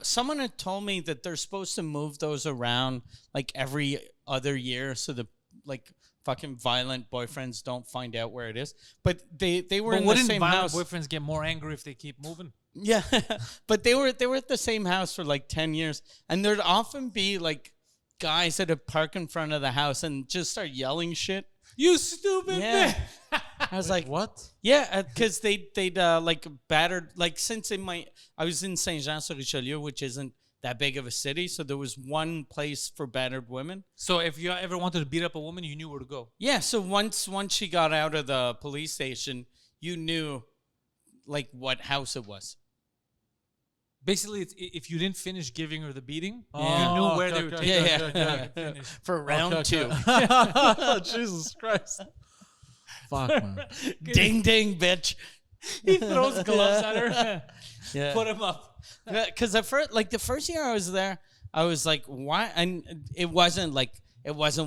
someone had told me that they're supposed to move those around like every other year so the like fucking violent boyfriends don't find out where it is. But they were But in the wouldn't same violent house. boyfriends get more angry if they keep moving? Yeah, but they were at the same house for like 10 years, and there'd often be like guys that would park in front of the house and just start yelling shit. You stupid Yeah. bitch. I was like, What? yeah, because they'd like battered, like since I was in Saint Jean sur Richelieu, which isn't that big of a city, so there was one place for battered women. So if you ever wanted to beat up a woman, you knew where to go. Yeah, so once she got out of the police station, you knew like what house it was. Basically, it's if you didn't finish giving her the beating, you Oh, knew where okay, they were okay, taking Yeah, her. yeah. You could finish. For round two. Jesus Christ. Fuck, man. Ding ding, bitch. He throws gloves at her. Yeah. Put him up. Because at first, like the first year I was there, I was like, why? And it wasn't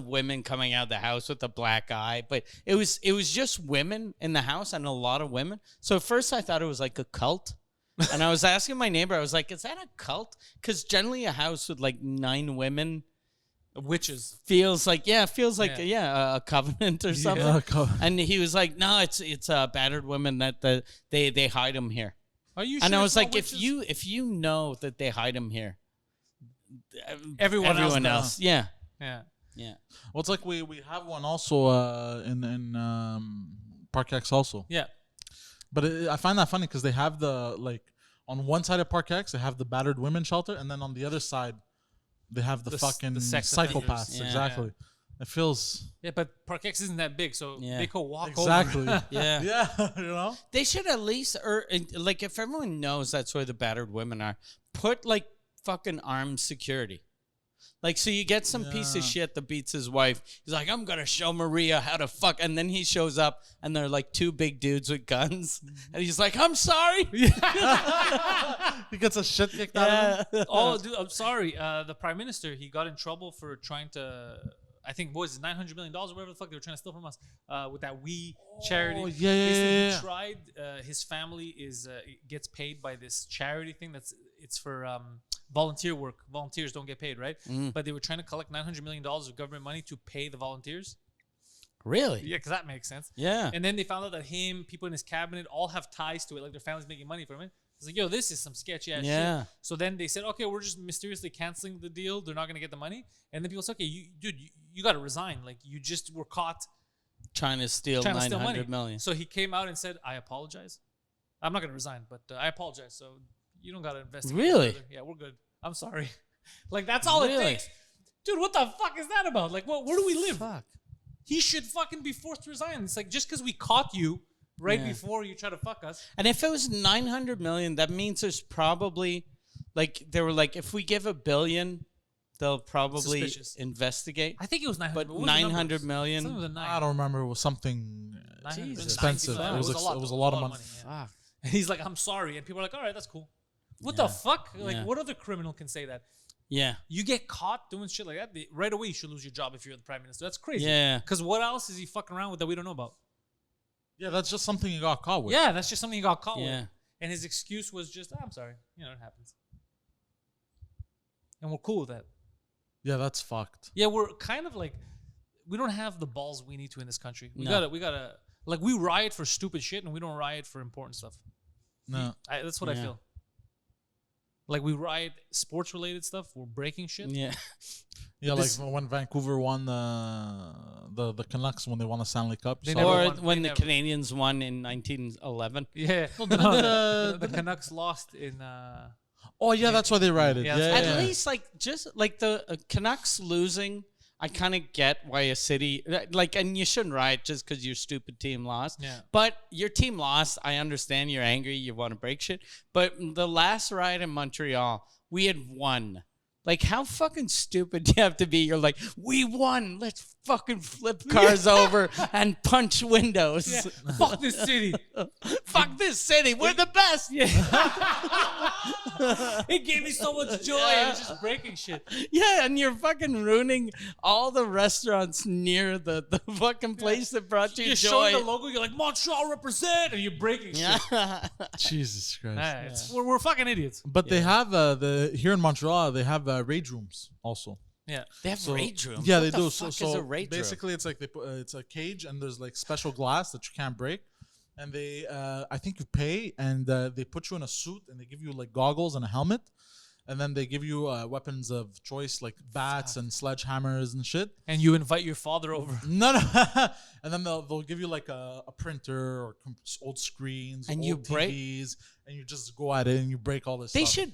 women coming out of the house with a black eye, but it was just women in the house and a lot of women. So at first I thought it was like a cult. And I was asking my neighbor, I was like, is that a cult? Because generally a house with like 9 women Witches. feels like a covenant or something. Yeah, And he was like, no, it's battered women that they hide them here. Are you? And sure I it's was not like, witches? if you know that they hide them here, Everyone else does. else, yeah. Yeah. Well, it's like we have one also in Park X also. Yeah. But I find that funny because they have the like on one side of Park X they have the battered women shelter, and then on the other side they have the fucking sex psychopaths. offenders. Yeah. Exactly. It feels Yeah, but Park X isn't that big, so Yeah. they could walk exactly. over. Yeah. Yeah, you know. They should at least, like, if everyone knows that's where the battered women are, put like fucking armed security. Like, so you get some piece of Yeah. shit that beats his wife. He's like, I'm gonna show Maria how to fuck, and then he shows up, and they're like 2 big dudes with guns, and he's like, I'm sorry. He gets a shit kicked out of him. Oh, dude, I'm sorry. The prime minister, he got in trouble for trying to, I think, what was it, $900 million or whatever the fuck they were trying to steal from us with that We charity. Oh, yeah, yeah, Basically, yeah, yeah. He tried. His family gets paid by this charity thing. It's for volunteer work. Volunteers don't get paid, right? But they were trying to collect $900 million of government money to pay the volunteers. Really? Yeah, because that makes sense. Yeah. And then they found out that people in his cabinet all have ties to it, like their family's making money from it. It's like, yo, this is some sketchy ass Yeah. shit. So then they said, okay, we're just mysteriously canceling the deal. They're not gonna get the money. And then people said, okay, you got to resign. Like you just were caught Trying to steal trying to steal money. 900 million. So he came out and said, I apologize. I'm not gonna resign, but I apologize. So you don't gotta investigate. Really? Further. Yeah, we're good. I'm sorry. Like that's all it Really? takes, dude. What the fuck is that about? Like, where do we live? Fuck. He should fucking be forced to resign. It's like just because we caught you right Yeah. before you try to fuck us. And if it was 900 million, that means there's probably, like, they were like, if we give $1 billion, they'll probably Suspicious. investigate. I think it was 900. But what was the number? 900 million? Something with a 9. I don't remember. It was something 900. expensive. Yeah, It was a lot of money. Yeah. Fuck. And he's like, I'm sorry. And people are like, all right, that's cool. What the fuck? Like, Yeah. what other criminal can say that? Yeah. You get caught doing shit like that, right away you should lose your job if you're the prime minister. That's crazy. Yeah. Because what else is he fucking around with that we don't know about? Yeah, that's just something you got caught with. Yeah, that's just something he got caught Yeah. with. And his excuse was just, I'm sorry. You know, it happens. And we're cool with that. Yeah, that's fucked. Yeah, we're kind of like, we don't have the balls we need to in this country. We No. gotta, like, we riot for stupid shit and we don't riot for important stuff. No. That's what I Yeah. feel. Like, we riot sports related stuff. We're breaking shit. Yeah. Yeah, This- like when Vancouver won the Canucks when they won the Stanley Cup. They So- never Or won. when They the never- Canadians won in 1911. Yeah. Well, didn't The Canucks lost in. oh yeah, that's why they rioted. Yeah, Yeah, that's yeah, At yeah. least, like, just like the Canucks losing, I kind of get why a city, like, and you shouldn't riot just because your stupid team lost. Yeah. But your team lost. I understand you're angry. You want to break shit. But the last riot in Montreal, we had won. Like, how fucking stupid do you have to be? You're like, we won. Let's fucking flip cars over and punch windows. Yeah. Fuck this city. Fuck this city. We're the best. Yeah. It gave me so much joy. It was just breaking shit. Yeah, and you're fucking ruining all the restaurants near the fucking place that brought you You're joy. showing the logo. You're like, Montreal represent. And you're breaking shit. Yeah. Jesus Christ. We're fucking idiots. But they have here in Montreal they have rage rooms also. Yeah. They have So- rage rooms. Yeah, What they the do. Fuck So is a rage room? basically, it's like they put, it's a cage and there's like special glass that you can't break. And they, I think you pay and they put you in a suit and they give you like goggles and a helmet. and then they give you weapons of choice like bats and sledgehammers and shit. And you invite your father over. No. And then they'll give you like a printer or old screens, And old you break- TVs, and you just go at it and you break all this They stuff.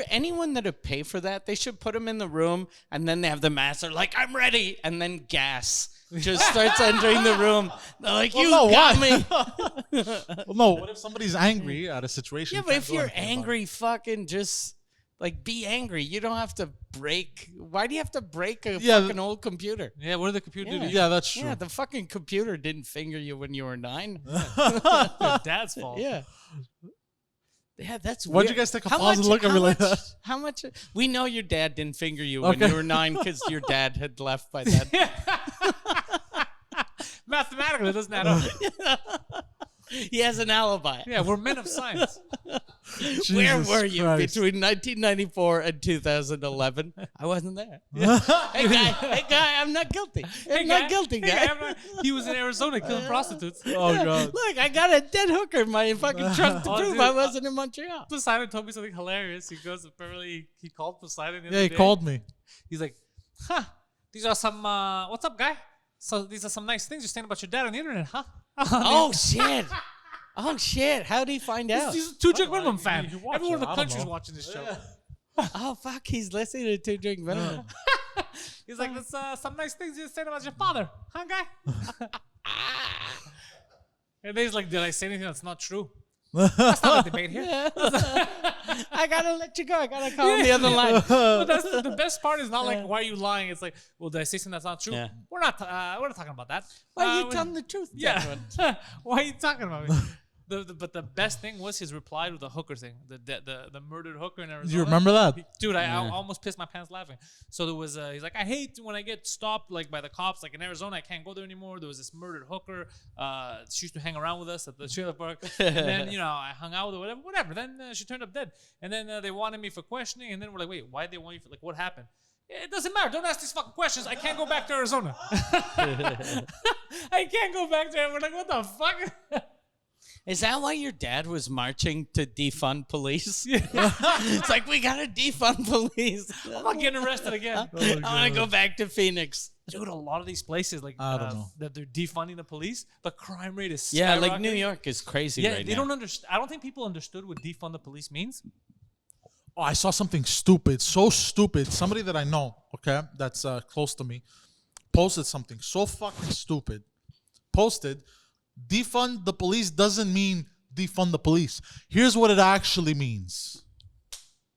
anyone that would pay for that, they should put them in the room and then they have the master like, I'm ready. And then gas just starts entering the room. They're like, Well, you no, got why? me. Well, no, what if somebody's angry at a situation? Yeah, You but can't if do you're anything about it. angry, fucking just like be angry. You don't have to break. Why do you have to break a Yeah, fucking old computer? Yeah, what did the computer do to you? Yeah, that's true. Yeah, the fucking computer didn't finger you when you were 9. Your dad's fault. Yeah. Yeah, that's Why'd weird. you guys take a How pause and much- look at how me like much- that? How much? We know your dad didn't finger you when Okay. you were 9 because your dad had left by then. Mathematically, it doesn't add up. He has an alibi. Yeah, we're men of science. Where Jesus were you Christ. between 1994 and 2011? I wasn't there. Hey guy, I'm not guilty. I'm not guilty, Hey, guy. he was in Arizona killing prostitutes. Oh god. Look, I got a dead hooker in my fucking trunk to Oh, prove dude, I wasn't in Montreal. Poseidon told me something hilarious. He goes, apparently, he called Poseidon. The Yeah, other he day. called me. He's like, huh, these are some, what's up, guy? So these are some nice things you're saying about your dad on the internet, huh? Oh shit! Oh shit! How'd he find out? He's a 2 Drink Minimum fan. he watched Everyone in it. the I don't country's know. watching this show. Oh fuck! He's listening to 2 Drink Minimum. He's like, that's some nice things you're saying about your father, huh, guy? And then he's like, did I say anything that's not true? That's not a debate here. I gotta let you go. I gotta call on the other line. But that's the best part is not like, why are you lying? It's like, well, did I say something that's not true? Yeah. We're not talking about that. Why are you we- telling the truth? Yeah. gentlemen? Why are you talking about me? But the best thing was his reply to the hooker thing, the murdered hooker in Arizona. Do you remember that? Dude, I almost pissed my pants laughing. So there was, he's like, I hate when I get stopped like by the cops. Like in Arizona, I can't go there anymore. There was this murdered hooker. She used to hang around with us at the trailer park. And then I hung out with her, whatever. Then she turned up dead. And then they wanted me for questioning. And then we're like, wait, why they want you for what happened? It doesn't matter. Don't ask these fucking questions. I can't go back to Arizona. I can't go back there. We're like, what the fuck? Is that why your dad was marching to defund police? It's like, we gotta defund police. I'm not getting arrested again. I wanna go back to Phoenix. Dude, a lot of these places, like I don't know. that they're defunding the police, the crime rate is Yeah, like skyrocketing. New York is crazy Yeah, right they now. don't understand. I don't think people understood what defund the police means. Oh, I saw something stupid, so stupid. Somebody that I know, okay, that's close to me, posted something so fucking stupid. Posted, defund the police doesn't mean defund the police. Here's what it actually means.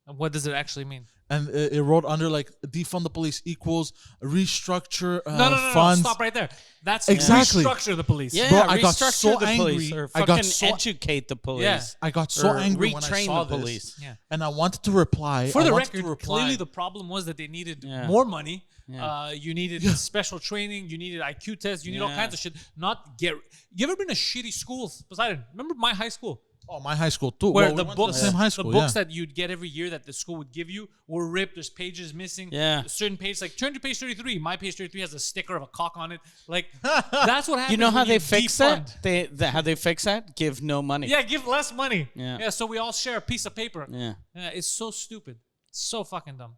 And what does it actually mean? And it wrote under like defund the police equals restructure No, funds. stop right there. That's Exactly. restructure the police. Yeah, Bro, I got restructure so the police angry. or I got fucking so- educate the police. Yeah. I got so Or angry when I retrain saw the this. police. Yeah. And I wanted to reply. For I the wanted record, to reply. clearly the problem was that they needed Yeah. more money. Yeah. You needed special training. You needed IQ tests. You need all Yeah. kinds of shit. Not get. You ever been to shitty schools? Poseidon, remember my high school? Oh, my high school too. Where Well, we the went to books, the same high school. the books yeah. that you'd get every year that the school would give you were ripped. There's pages missing. Yeah. Certain pages, like turn to page 33. My page 33 has a sticker of a cock on it. Like that's what happens. You know how when they you fix defund. that? How they fix that? Give no money. Yeah, give less money. Yeah. So we all share a piece of paper. Yeah. It's so stupid. So fucking dumb.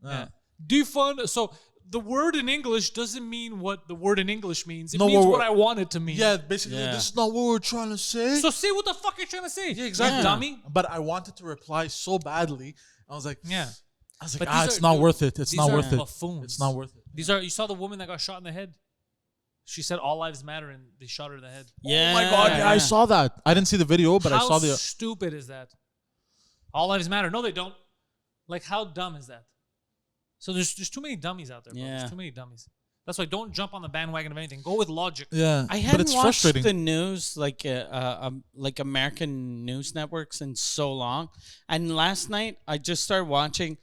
Yeah. Defund. So the word in English doesn't mean what the word in English means. It No, means we're- what I want it to mean. Yeah, basically, Yeah. this is not what we're trying to say. So say what the fuck you're trying to say. Yeah, exactly. You dummy. But I wanted to reply so badly. I was like, Yeah. But these it's are- not dude, worth it. It's these not are worth it. buffoons. It's not worth it. These are. You saw the woman that got shot in the head. She said all lives matter, and they shot her in the head. Yeah. Oh my god, yeah, I saw that. I didn't see the video, but How I saw the. stupid is that? All lives matter. No, they don't. Like, how dumb is that? So there's too many dummies out there, bro. Yeah. There's too many dummies. That's why don't jump on the bandwagon of anything. Go with logic. Yeah, I but hadn't it's watched frustrating. the news like American news networks in so long, and last night I just started watching.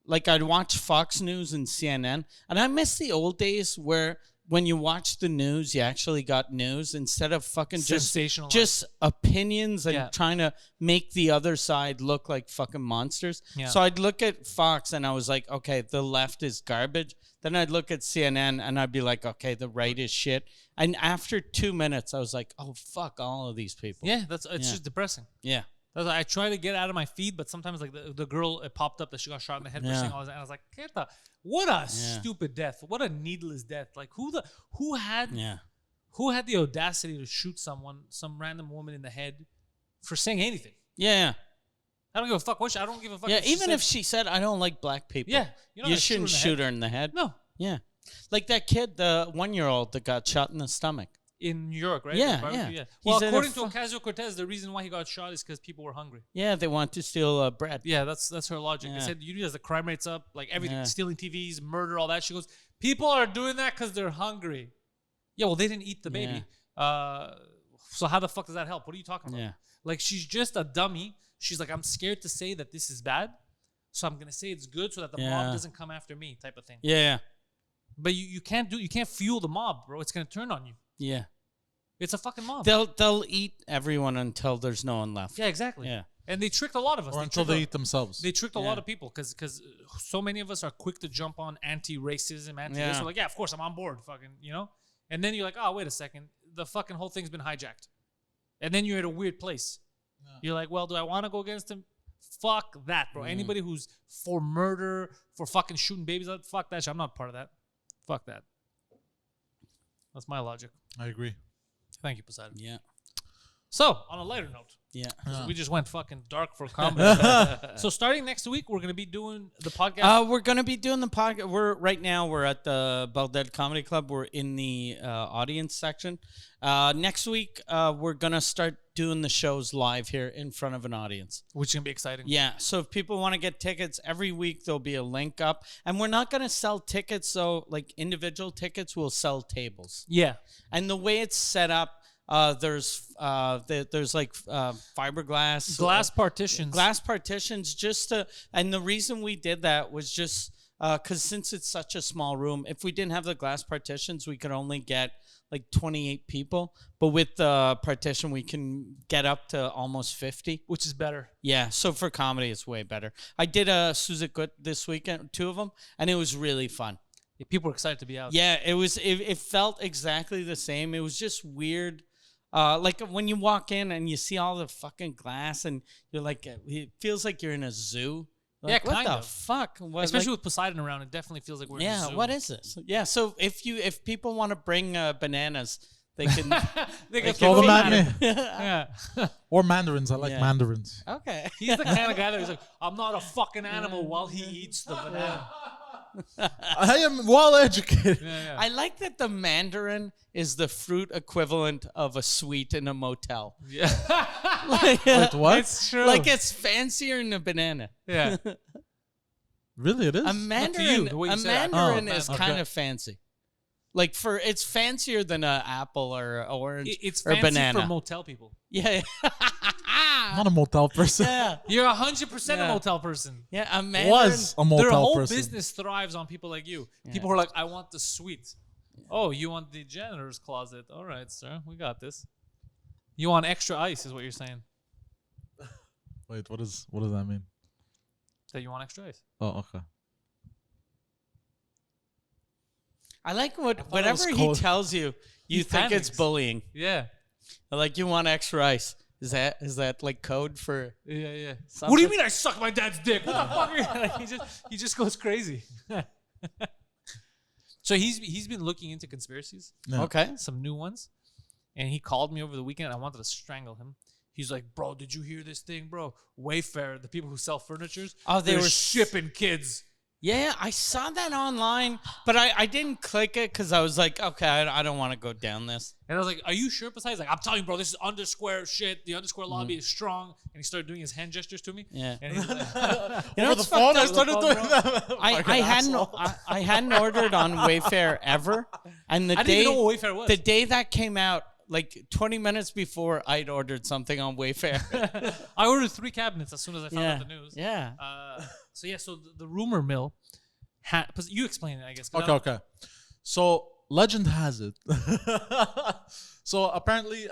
Like I'd watch Fox News and CNN, and I miss the old days where when you watch the news, you actually got news instead of fucking Sensationalized. just opinions and Yeah. trying to make the other side look like fucking monsters. Yeah. So I'd look at Fox and I was like, okay, the left is garbage. Then I'd look at CNN and I'd be like, okay, the right is shit. And after 2 minutes, I was like, oh fuck all of these people. Yeah, it's Yeah. just depressing. Yeah. That's why I try to get out of my feed, but sometimes like the girl, it popped up that she got shot in the head for saying all this, and I was like, what a stupid death, what a needless death. Like who had the audacity to shoot some random woman in the head for saying anything? Yeah. I don't give a fuck what I don't give a fuck. Yeah, even if she said, I don't like black people. Yeah. You shouldn't shoot her in the head. No. Yeah. Like that kid, the 1-year-old that got shot in the stomach. In New York, right? Yeah. Well, according to Ocasio-Cortez, the reason why he got shot is because people were hungry. Yeah, they want to steal bread. Yeah, that's her logic. Yeah. They said, as the crime rate's up, like everything, stealing TVs, murder, all that. She goes, people are doing that because they're hungry. Yeah, well, they didn't eat the baby. So how the fuck does that help? What are you talking about? Yeah. Like, she's just a dummy. She's like, I'm scared to say that this is bad, so I'm going to say it's good so that the mob doesn't come after me, type of thing. Yeah. But you can't fuel the mob, bro. It's going to turn on you. Yeah. It's a fucking mob. They'll eat everyone until there's no one left. Yeah, exactly. Yeah. And they tricked a lot of us. Or until they eat themselves. They tricked a lot of people because so many of us are quick to jump on anti-racism, anti-this. We're like, yeah, of course, I'm on board, fucking, And then you're like, oh, wait a second. The fucking whole thing's been hijacked. And then you're at a weird place. Yeah. You're like, well, do I want to go against him? Fuck that, bro. Anybody who's for murder, for fucking shooting babies, fuck that shit. I'm not part of that. Fuck that. That's my logic. I agree. Thank you, Poseidon. Yeah. So, on a lighter note. Yeah. We just went fucking dark for comedy. So starting next week, we're going to be doing the podcast. We're going to be doing the podcast. We're at the Baghdad Comedy Club. We're in the audience section. Next week, we're going to start doing the shows live here in front of an audience. Which is going to be exciting. Yeah. So if people want to get tickets, every week there'll be a link up. And we're not going to sell tickets. So like individual tickets, we'll sell tables. Yeah. And the way it's set up, there's like fiberglass glass partitions and the reason we did that was just because since it's such a small room, if we didn't have the glass partitions, we could only get like 28 people, but with the partition we can get up to almost 50, which is better. Yeah, so for comedy it's way better. I did a Suzukut this weekend, 2 of them, and it was really fun. Yeah, people were excited to be out. Yeah, it felt exactly the same. It was just weird. Like when you walk in and you see all the fucking glass and you're like, it feels like you're in a zoo. Like, yeah, what the fuck? Especially with Poseidon around, it definitely feels like we're in a zoo. Yeah, what is this? Yeah, so if people want to bring bananas, they can throw them at me. Yeah. Or mandarins. I like mandarins. Okay. He's the kind of guy that he's like, I'm not a fucking animal while he eats the banana. I am well educated. Yeah. I like that the mandarin is the fruit equivalent of a suite in a motel. Yeah. Wait, what? It's true. Like it's fancier than a banana. Yeah. Really, it is? A mandarin, is okay. kind of fancy. Like it's fancier than an apple or an orange it's or a fancy banana. for motel people. Yeah. I'm not a motel person. Yeah. You're 100% a motel person. Yeah, a mandarin. Was a motel Their whole person. business thrives on people like you. Yeah. People who are like, I want the suite. Oh, you want the janitor's closet. All right, sir. We got this. You want extra ice is what you're saying. Wait, what does that mean? That you want extra ice. Oh, okay. I like whatever he tells you, you think panics. it's bullying. Yeah. Like you want extra ice. Is that like code for? Yeah. Something? What do you mean I suck my dad's dick? What the fuck are you? He just goes crazy. So he's been looking into conspiracies. Yeah. Okay. Some new ones. And he called me over the weekend. I wanted to strangle him. He's like, bro, did you hear this thing, bro? Wayfair, the people who sell furnitures. Oh, they were shipping kids. Yeah, I saw that online, but I didn't click it because I was like, okay, I don't want to go down this. And I was like, are you sure? Besides, like, I'm telling you, bro, this is undersquare shit. The undersquare lobby is strong. And he started doing his hand gestures to me. Yeah. And he's like, Over the phone, I started doing that. I hadn't ordered on Wayfair ever, and I didn't even know what Wayfair was. the day that came out, like 20 minutes before I'd ordered something on Wayfair. I ordered 3 cabinets as soon as I found out the news. Yeah. So the rumor mill, you explain it, I guess. Okay. So legend has it. So apparently,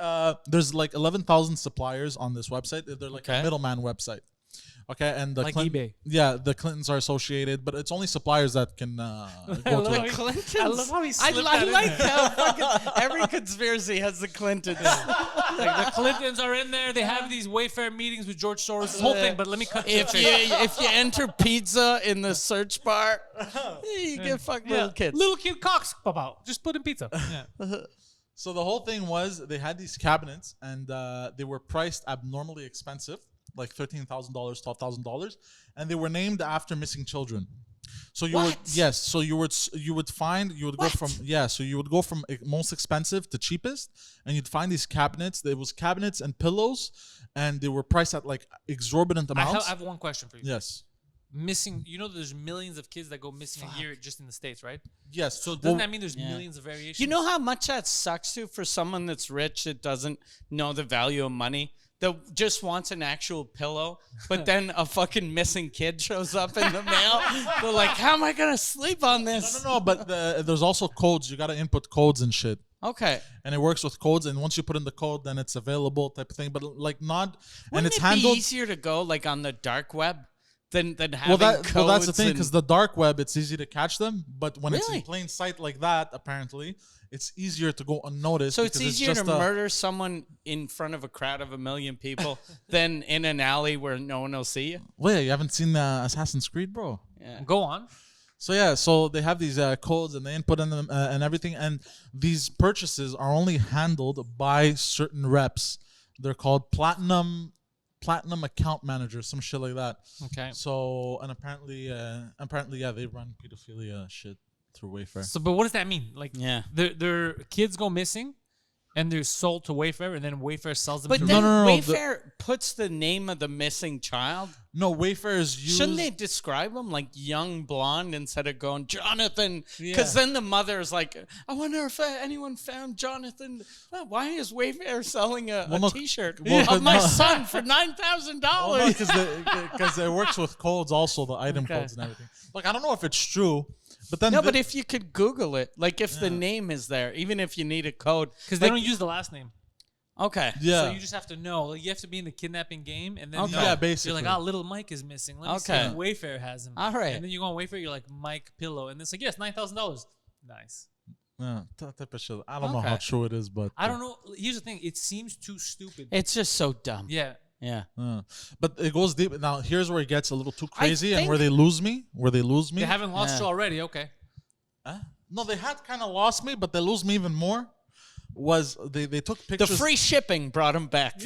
there's like 11,000 suppliers on this website. They're like a middleman website. Okay, and the Like Clinton, eBay. yeah, the Clintons are associated, but it's only suppliers that can go to The it. Clintons. I love how he I slipped that in like there. how fucking every conspiracy has the Clintons. Like the Clintons are in there. They have these Wayfair meetings with George Soros. This whole thing. But let me cut to the If chase. you enter pizza in the search bar, you get fucked Yeah. little kids. Little kid cocks pop out. Just put in pizza. Yeah. So the whole thing was they had these cabinets and they were priced abnormally expensive, like $13,000, $12,000, and they were named after missing children. So you would What? so you would go What? from so you would go from most expensive to cheapest, and you'd find these cabinets. There was cabinets and pillows, and they were priced at like exorbitant I amounts. have one question for you. Yes, Missing. You know, there's millions of kids that go missing a year just in the States, right? yes. So doesn't that mean there's millions of variations? You know how much that sucks to for someone that's rich that doesn't know the value of money? That just wants an actual pillow, but then a fucking missing kid shows up in the mail. They're like, how am I going to sleep on this? No, but there's also codes. You got to input codes and shit. Okay. And it works with codes, and once you put in the code, then it's available type of thing. But like not, and Wouldn't it's it handled. be easier to go like on the dark web than having Well, that's codes the thing, and- because the dark web, it's easy to catch them, but when it's in Really? plain sight like that, apparently, it's easier to go unnoticed. So it's because easier to just a- murder someone in front of a crowd of 1 million people than in an alley where no one will see you. Wait, you haven't seen Assassin's Creed, bro? Yeah. Go on. So yeah, so they have these codes and they input in them and everything, and these purchases are only handled by certain reps. They're called platinum account managers, some shit like that. Okay. So and apparently, yeah, they run pedophilia shit through Wayfair. So, but what does that mean? Like, Yeah. their kids go missing, and they're sold to Wayfair, and then Wayfair sells them. But to then no, Wayfair puts the name of the missing child. No, Wayfair is used. Shouldn't they describe him like young blonde instead of going Jonathan? Yeah. Because then the mother is like, I wonder if anyone found Jonathan. Why is Wayfair selling a no, T-shirt well, of my no. son for $9,000? Well, because it works with codes also, the item Okay. codes and everything. Like I don't know if it's true, but then No, but if you could Google it, like if the name is there, even if you need a code, because they like- don't use the last name. Okay. yeah, So you just have to know. Like, you have to be in the kidnapping game, and then Okay. Yeah, you're basically. like, oh, little Mike is missing. Let me see Okay. if Wayfair has him. All right. And then you go on Wayfair, you're like Mike Pillow, and it's like, yes, $9,000. Nice. yeah, that type of shit. I don't know Okay. how true it is, but I don't know. Here's the thing. It seems too stupid. It's just so dumb. Yeah. Yeah. But it goes deep. Now here's where it gets a little too crazy, and think- where they lose me. They haven't lost Yeah. you already. Okay. No, they had kind of lost me, but they lose me even more. Was they took The pictures? free shipping brought him back.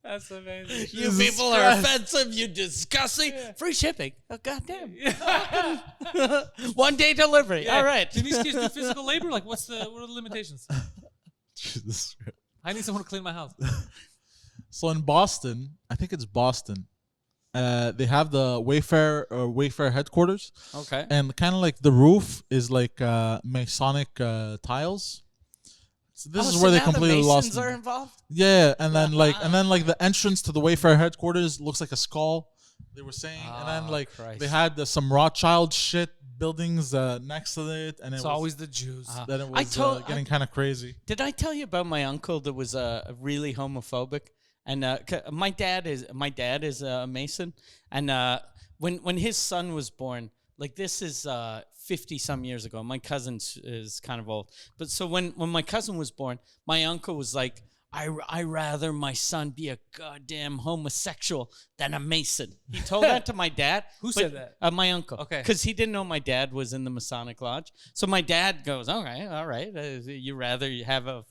That's amazing. You Jesus people are Christ. offensive. You disgusting. Free shipping. Oh, goddamn. 1 day delivery. All right. Can these kids do physical labor? Like, what are the limitations? Jesus Christ. I need someone to clean my house. So in Boston, I think it's Boston. They have the Wayfair headquarters, Okay. and kind of like the roof is like Masonic tiles. So this is where they completely lost me. are involved. Yeah, and then like the entrance to the Wayfair headquarters looks like a skull. They were saying, and then like Christ. they had some Rothschild shit buildings next to it, and It's was, always the Jews. then it I was told- getting kind of crazy. Did I tell you about my uncle that was really homophobic? And my dad is a Mason, and when his son was born, like this is 50 some years ago. My cousin is kind of old, but so when my cousin was born, my uncle was like, I rather my son be a goddamn homosexual than a Mason. He told that to my dad. Who said that? My uncle. Okay. Because he didn't know my dad was in the Masonic Lodge. So my dad goes, okay, all right. You rather have a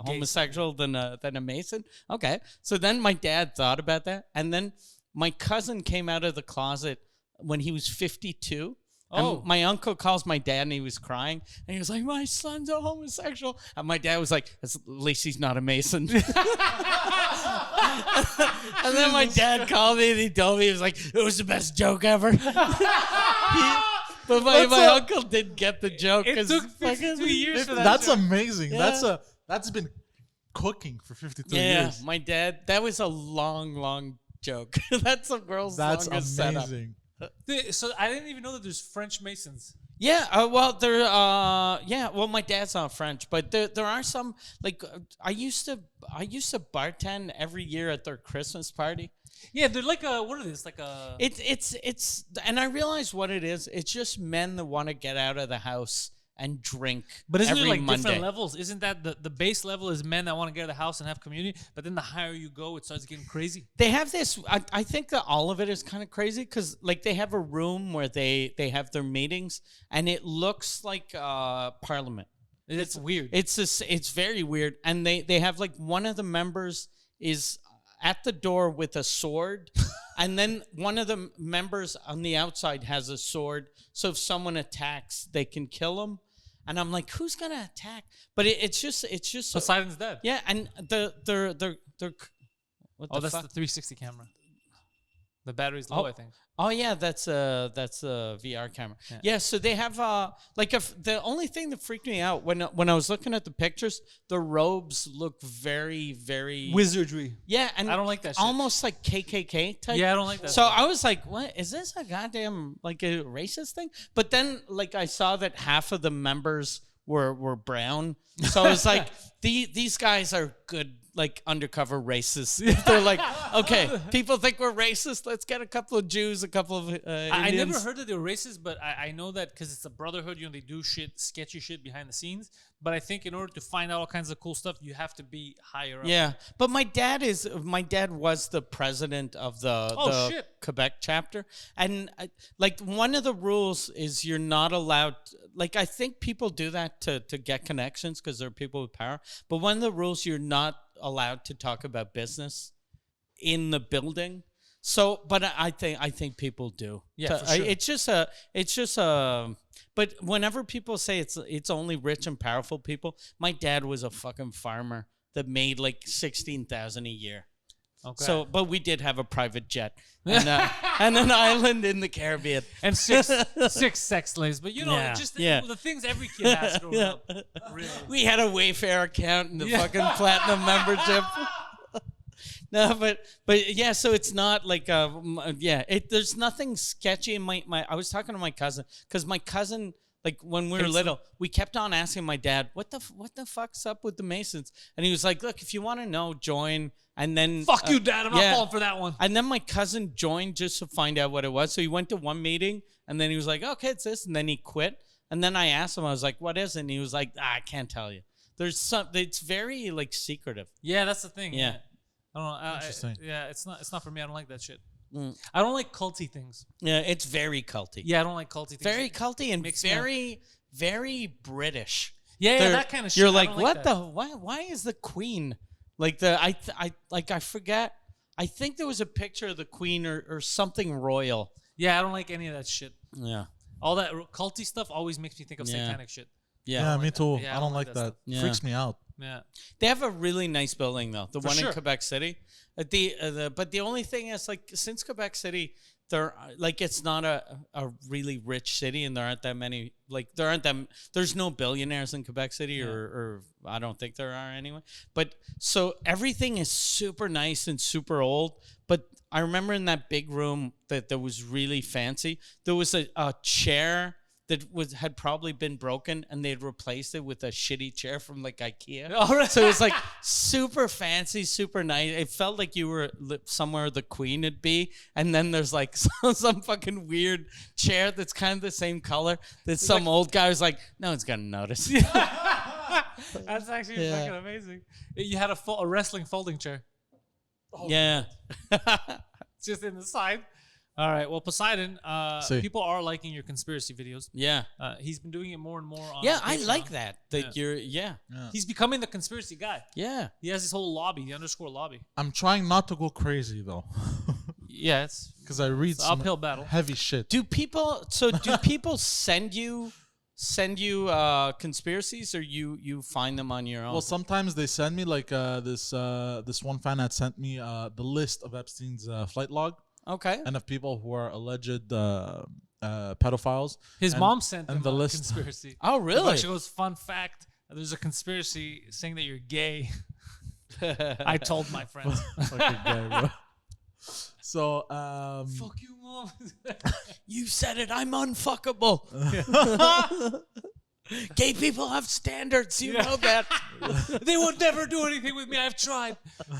homosexual than a Mason? Okay. So then my dad thought about that. And then my cousin came out of the closet when he was 52. Oh. And my uncle calls my dad and he was crying. And he was like, my son's a homosexual. And my dad was like, at least he's not a Mason. And then my dad called me and he told me, he was like, it was the best joke ever. But my uncle didn't get the joke. It 'cause took fucking- 52 years for that. That's joke. amazing. Yeah. That's been cooking for 52 Yeah, years. my dad, that was a long joke. That's the world's That's longest setup. amazing. So I didn't even know that there's French Masons. Yeah, well, well, my dad's not French, but there are some like I used to bartend every year at their Christmas party. Yeah, they're like a what are these? Like a It's and I realize what it is. It's just men that want to get out of the house and drink. But isn't every it like Monday. different levels? Isn't that the base level is men that want to get out of the house and have community? But then the higher you go, it starts getting crazy. They have this. I think that all of it is kind of crazy because like they have a room where they have their meetings and it looks like Parliament. It's weird. It's very weird, and they have like one of the members is at the door with a sword, and then one of the members on the outside has a sword. So if someone attacks, they can kill him. And I'm like, who's gonna attack? But it's just Poseidon's dead. yeah. And they're what Oh, the that's fuck? the 360 camera. The battery's low, I think. Oh yeah, that's a VR camera. Yeah, so they have like if the only thing that freaked me out when I was looking at the pictures, the robes look very Wizardry. yeah, and I don't like that shit. almost like KKK type. Yeah, I don't like that. So I was like, what is this a goddamn like a racist thing? But then like I saw that half of the members were brown. So I was like, these guys are good like undercover racists. They're like, okay, people think we're racist. Let's get a couple of Jews, a couple of I never Indians. heard that they were racist, but I know that because it's a brotherhood, they do sketchy shit behind the scenes. But I think in order to find out all kinds of cool stuff, you have to be higher up. Yeah, but my dad was the president of the shit. Quebec chapter, and like one of the rules is you're not allowed. Like I think people do that to get connections because they're people with power. But one of the rules you're not allowed to talk about business in the building. So, but I think people do. Yeah, for sure. It's just a. But whenever people say it's only rich and powerful people, my dad was a fucking farmer that made like 16,000 a year. Okay. So, but we did have a private jet and an island in the Caribbean. and six sex slaves, but Yeah, just yeah. the things every kid has growing up. Really. We had a Wayfair account and the fucking platinum membership. No, but yeah, so it's not like there's nothing sketchy in my I was talking to my cousin because my cousin like when we were little, we kept on asking my dad, what the fuck's up with the Masons? And he was like, look, if you want to know, join. And then Fuck you, Dad. I'm not falling for that one. And then my cousin joined just to find out what it was. So he went to one meeting and then he was like, okay, it's this. And then he quit. And then I asked him, I was like, what is it? And he was like, I can't tell you. It's very like secretive. Yeah, that's the thing. Yeah. I don't know. Interesting. It's not for me. I don't like that shit. Mm. I don't like culty things. Yeah, it's very culty. Yeah, I don't like culty things. Very culty and Makes me very British. Yeah, that kind of shit. You're I like, don't what that. why is the Queen like I forget. I think there was a picture of the Queen or something royal. Yeah, I don't like any of that shit. Yeah. All that culty stuff always makes me think of Yeah. satanic shit. Yeah, me too. Yeah, I don't like that. stuff. Yeah. Freaks me out. Yeah. They have a really nice building though. The one sure. in Quebec City. But the only thing is like since Quebec City, it's not a really rich city and there aren't that many there's no billionaires in Quebec City or I don't think there are anyway. But so everything is super nice and super old. But I remember in that big room that was really fancy, there was a chair that had probably been broken and they'd replaced it with a shitty chair from like IKEA. All right. So it was like super fancy, super nice. It felt like you were somewhere the Queen would be. And then there's like some fucking weird chair that's kind of the same color that some old guy was like, no one's gonna notice. That's actually fucking amazing. You had a wrestling folding chair. Yeah. It's just in the side. All right. Well, Poseidon, See. people are liking your conspiracy videos. Yeah. He's been doing it more and more on Yeah, I Patreon. like that. That Yeah. yeah. He's becoming the conspiracy guy. Yeah. He has this whole lobby, the underscore lobby. I'm trying not to go crazy though, Yeah, it's because I read an some uphill battle. heavy shit. Do people send you conspiracies or you find them on your own? Well, sometimes they send me like this one fan had sent me the list of Epstein's flight log Okay. and of people who are alleged pedophiles. His and- mom sent and him the a list. conspiracy. Oh, really? She goes, fun fact, there's a conspiracy saying that you're gay. I told my friends. Fucking guy, bro. So Fuck you, mom. You said it. I'm unfuckable. Gay people have standards. You know that. They will never do anything with me. I've tried.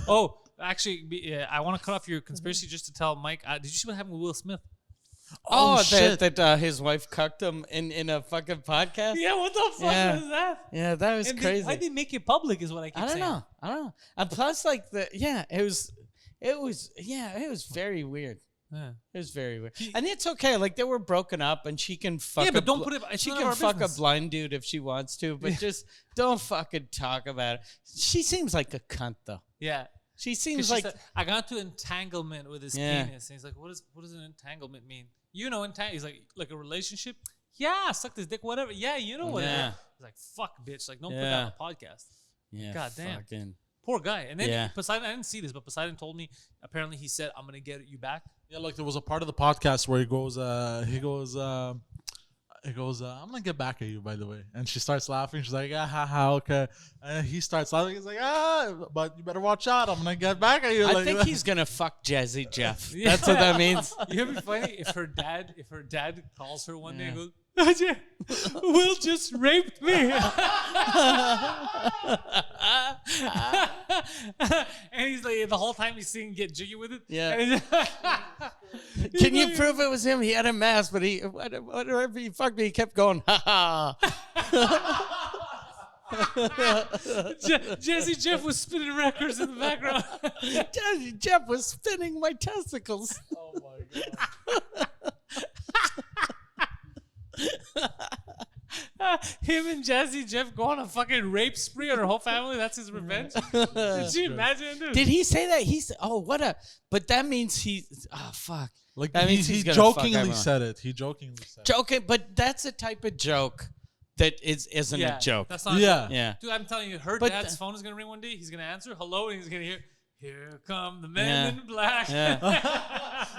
Oh, actually, I want to cut off your conspiracy just to tell Mike. Did you see what happened with Will Smith? Oh, shit. that his wife cucked him in a fucking podcast. Yeah, what the fuck Yeah. was that? Yeah, that was crazy. Why'd they make it public? Is what I keep I don't saying. know. And plus, like it was very weird. Yeah. It was very weird. And it's okay. Like they were broken up, and she can fuck. Yeah, but don't put it. It's She none can of our fuck business. a blind dude if she wants to, but just don't fucking talk about it. She seems like a cunt, though. Yeah. She 'Cause seems she like said, I got into entanglement with his Yeah. penis. And he's like, what does an entanglement mean? You know, he's like a relationship? Yeah, suck this dick, whatever. Yeah, you know what? Yeah. He's like, fuck, bitch. Like, don't put that on the podcast. yeah, God damn. fucking- Poor guy. And then Yeah. Poseidon, I didn't see this, but Poseidon told me, apparently he said, I'm going to get you back. Yeah, like there was a part of the podcast where he goes, I'm gonna get back at you, by the way. And she starts laughing. She's like, okay. And he starts laughing. He's like, but you better watch out. I'm gonna get back at you. I Like, think he's gonna fuck Jazzy Jeff. That's what that means. You know, it'd be funny if her dad calls her one day and goes, Will just raped me. And he's like, the whole time he's singing Get Jiggy With It. Yeah. And he's- Can you prove it was him? He had a mask, but whatever he fucked me, he kept going, ha ha. Jesse Jeff was spinning records in the background. Jazzy Jeff was spinning my testicles. oh my god. Him and Jazzy Jeff go on a fucking rape spree on her whole family. That's his revenge. Did you imagine, dude? Did he say that? But that means fuck. Like That he, means he's he gonna fuck jokingly everyone. said it. He jokingly said it. Joking, but that's a type of joke that isn't a joke. That's not Yeah. Yeah. Dude, I'm telling you, her But dad's phone is gonna ring one day. He's gonna answer hello, and he's gonna hear, "Here come the men Yeah. in black." Yeah.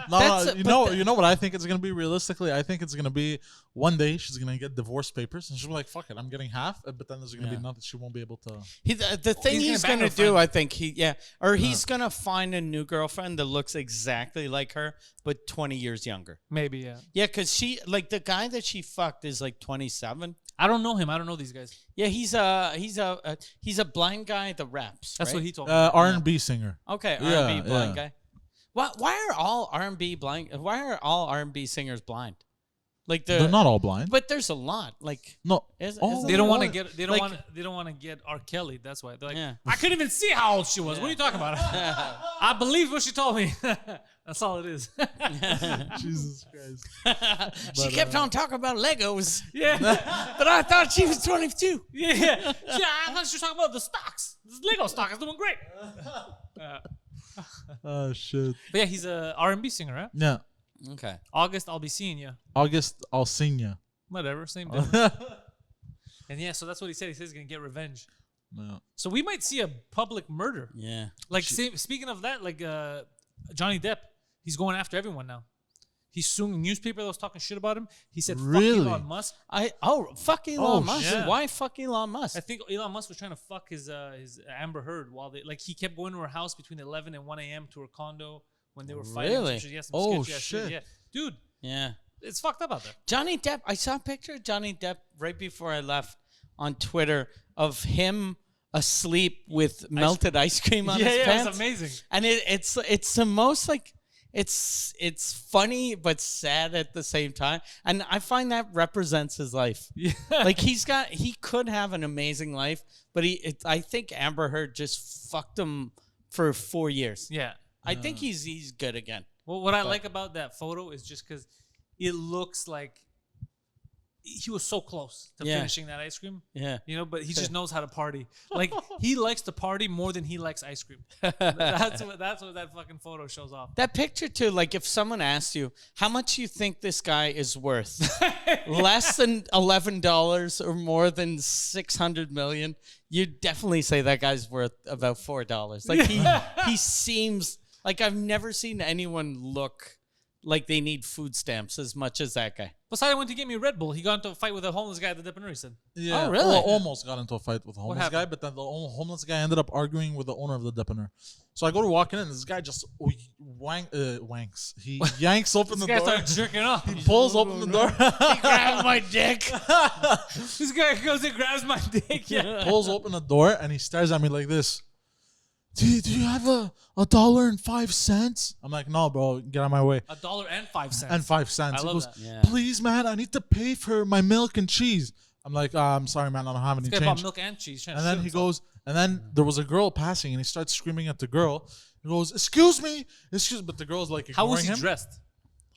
No, That's a- you but know, the- you know what I think it's gonna be realistically. I think it's gonna be one day she's gonna get divorce papers and she'll be like, "Fuck it, I'm getting half," but then there's gonna Yeah. be nothing. She won't be able to. The thing He's he's gonna bang gonna her do, friend. I think he's gonna find a new girlfriend that looks exactly like her, but 20 years younger. Maybe, yeah. Yeah, because she the guy that she fucked is like 27. I don't know him. I don't know these guys. Yeah, he's a blind guy that raps. That's right? what he told me. R&B singer. Okay, Yeah, R&B blind yeah. guy. Why are all R&B blind? Why are all R&B singers blind? Like They're not all blind. but there's a lot. Like No. isn't Oh. there They don't a want to lot? get. They don't want to get R. Kelly. That's why they're like, Yeah. I couldn't even see how old she was. What are you talking about? I believe what she told me. That's all it is. Jesus Christ. She kept on talking about Legos, yeah, but I thought she was 22. yeah. Yeah, I thought she was talking about the stocks. This Lego stock is doing great. Oh shit. But yeah, he's a R&B singer, right? Yeah. Okay. August, I'll be seeing you. August Alsina. Whatever, same difference. And yeah, so that's what he said. He says he's gonna get revenge. No. So we might see a public murder. Yeah. Like speaking of that, like Johnny Depp, he's going after everyone now. He's suing a newspaper that was talking shit about him. He said, Really? "Fuck Elon Musk." Fuck Elon Oh, Musk. shit. Why fuck Elon Musk? I think Elon Musk was trying to fuck his Amber Heard while he kept going to her house between 11 and 1 a.m. to her condo when they were fighting. Really? She had some Oh, sketchy ass shit. Yeah, dude, Yeah. it's fucked up out there. Johnny Depp. I saw a picture of Johnny Depp right before I left on Twitter of him asleep with melted ice cream on his Yeah, pants. it's amazing. And it's the most like it's funny but sad at the same time, and I find that represents his life. Yeah, Like he could have an amazing life, but I think Amber Heard just fucked him for 4 years. yeah. I think he's good again. Well, what I like about that photo is just because it looks like he was so close to Yeah. finishing that ice cream. Yeah. You know, but he just knows how to party. Like he likes to party more than he likes ice cream. That's what that fucking photo shows off. That picture too, like if someone asked you how much you think this guy is worth, less than $11 or more than 600 million, you'd definitely say that guy's worth about $4. Like he seems like I've never seen anyone look like they need food stamps as much as that guy. Poseidon went to get me a Red Bull. He got into a fight with a homeless guy at the Depanneur, he said. Yeah. Oh, really? Well, almost got into a fight with a homeless happened? guy, but then the homeless guy ended up arguing with the owner of the Depanneur. So I go to walk in, and this guy just wanks. He yanks open the This guy door. started jerking off. He pulls open the door. He grabbed my dick. This guy goes and grabs my dick. Yeah. Pulls open the door, and he stares at me like this. Do you have $1.05? I'm like, no, bro, get out of my way. $1.05. And 5 cents. I He love goes, that. Yeah. please, man, I need to pay for my milk and cheese. I'm like, I'm sorry, man, I don't have any This guy bought change. milk and cheese. And then he goes, and then there was a girl passing, and he starts screaming at the girl. He goes, excuse me, but the girl's like how ignoring was he him. dressed?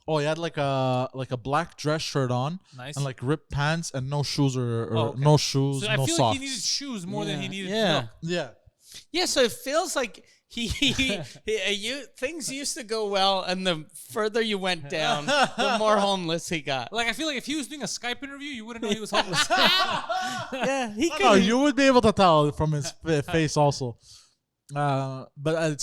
Oh, he had like a black dress shirt on, Nice. and like ripped pants and no shoes or okay. no shoes, So I no feel socks. like he needed shoes more than he needed Yeah. milk. Yeah. Yeah, so it feels like things used to go well, and the further you went down, the more homeless he got. Like, I feel like if he was doing a Skype interview, you wouldn't know he was homeless. Yeah, he No, could. you would be able to tell from his face also. So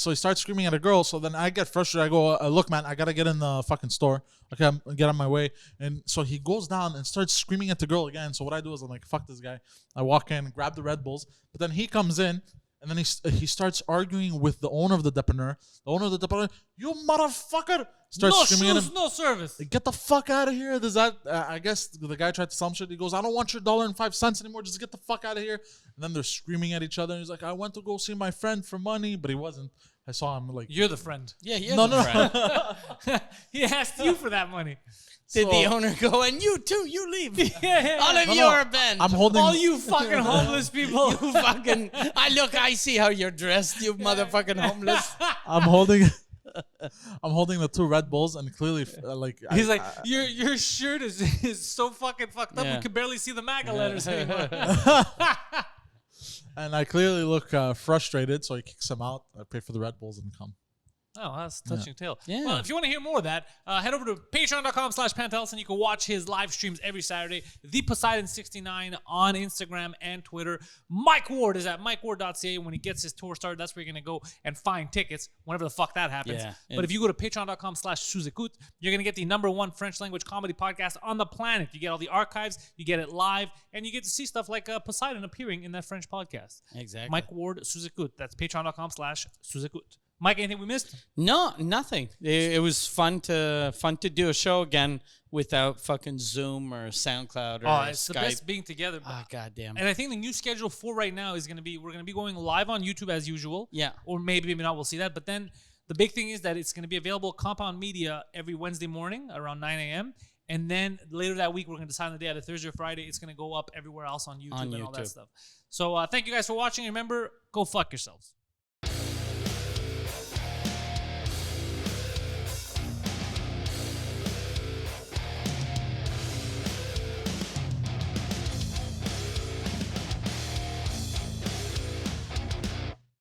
he starts screaming at a girl. So then I get frustrated. I go, look, man, I gotta get in the fucking store. Okay, get on my way. And so he goes down and starts screaming at the girl again. So what I do is I'm like, fuck this guy. I walk in, grab the Red Bulls. But then he comes in. And then he starts arguing with the owner of the Depanneur. The owner of the Depanneur, you motherfucker! Starts No screaming shoes, at him. no service. Get the fuck out of here. There's that. I guess the guy tried to sell him shit. He goes, I don't want your $1.05 anymore. Just get the fuck out of here. And then they're screaming at each other. And he's like, I went to go see my friend for money, but he wasn't. I saw him like. You're the friend. Yeah, he is No, a no, friend. He asked you for that money. Did the So- owner go, and you too, you leave. Yeah. All of No, you no, are banned. I'm holding. All you fucking homeless people. You fucking. I see how you're dressed, you motherfucking homeless. I'm holding. I'm holding the 2 Red Bulls, and clearly, like He's like, your shirt is so fucking fucked up. Yeah. We can barely see the MAGA letters anymore. and I clearly look frustrated. So he kicks him out. I pay for the Red Bulls and come. Oh, that's a touching tale. Yeah. Well, if you want to hear more of that, head over to patreon.com/Pantelis and you can watch his live streams every Saturday. The Poseidon69 on Instagram and Twitter. Mike Ward is at mikeward.ca. When he gets his tour started, that's where you're going to go and find tickets whenever the fuck that happens. Yeah. But if you go to patreon.com/Suzekut, you're going to get the #1 French language comedy podcast on the planet. You get all the archives, you get it live, and you get to see stuff like Poseidon appearing in that French podcast. Exactly. Mike Ward, Suzekut. That's patreon.com/Suzekut. Mike, anything we missed? No, nothing. It was fun to do a show again without fucking Zoom or SoundCloud or Oh, it's Skype. the best being together. Ah, goddamn. And I think the new schedule for right now is going to be, we're going to be going live on YouTube as usual. Yeah. Or maybe not, we'll see that. But then the big thing is that it's going to be available Compound Media every Wednesday morning around 9 a.m. And then later that week, we're going to decide on the day, either Thursday or Friday. It's going to go up everywhere else on YouTube and all that YouTube. stuff. So thank you guys for watching. Remember, go fuck yourselves.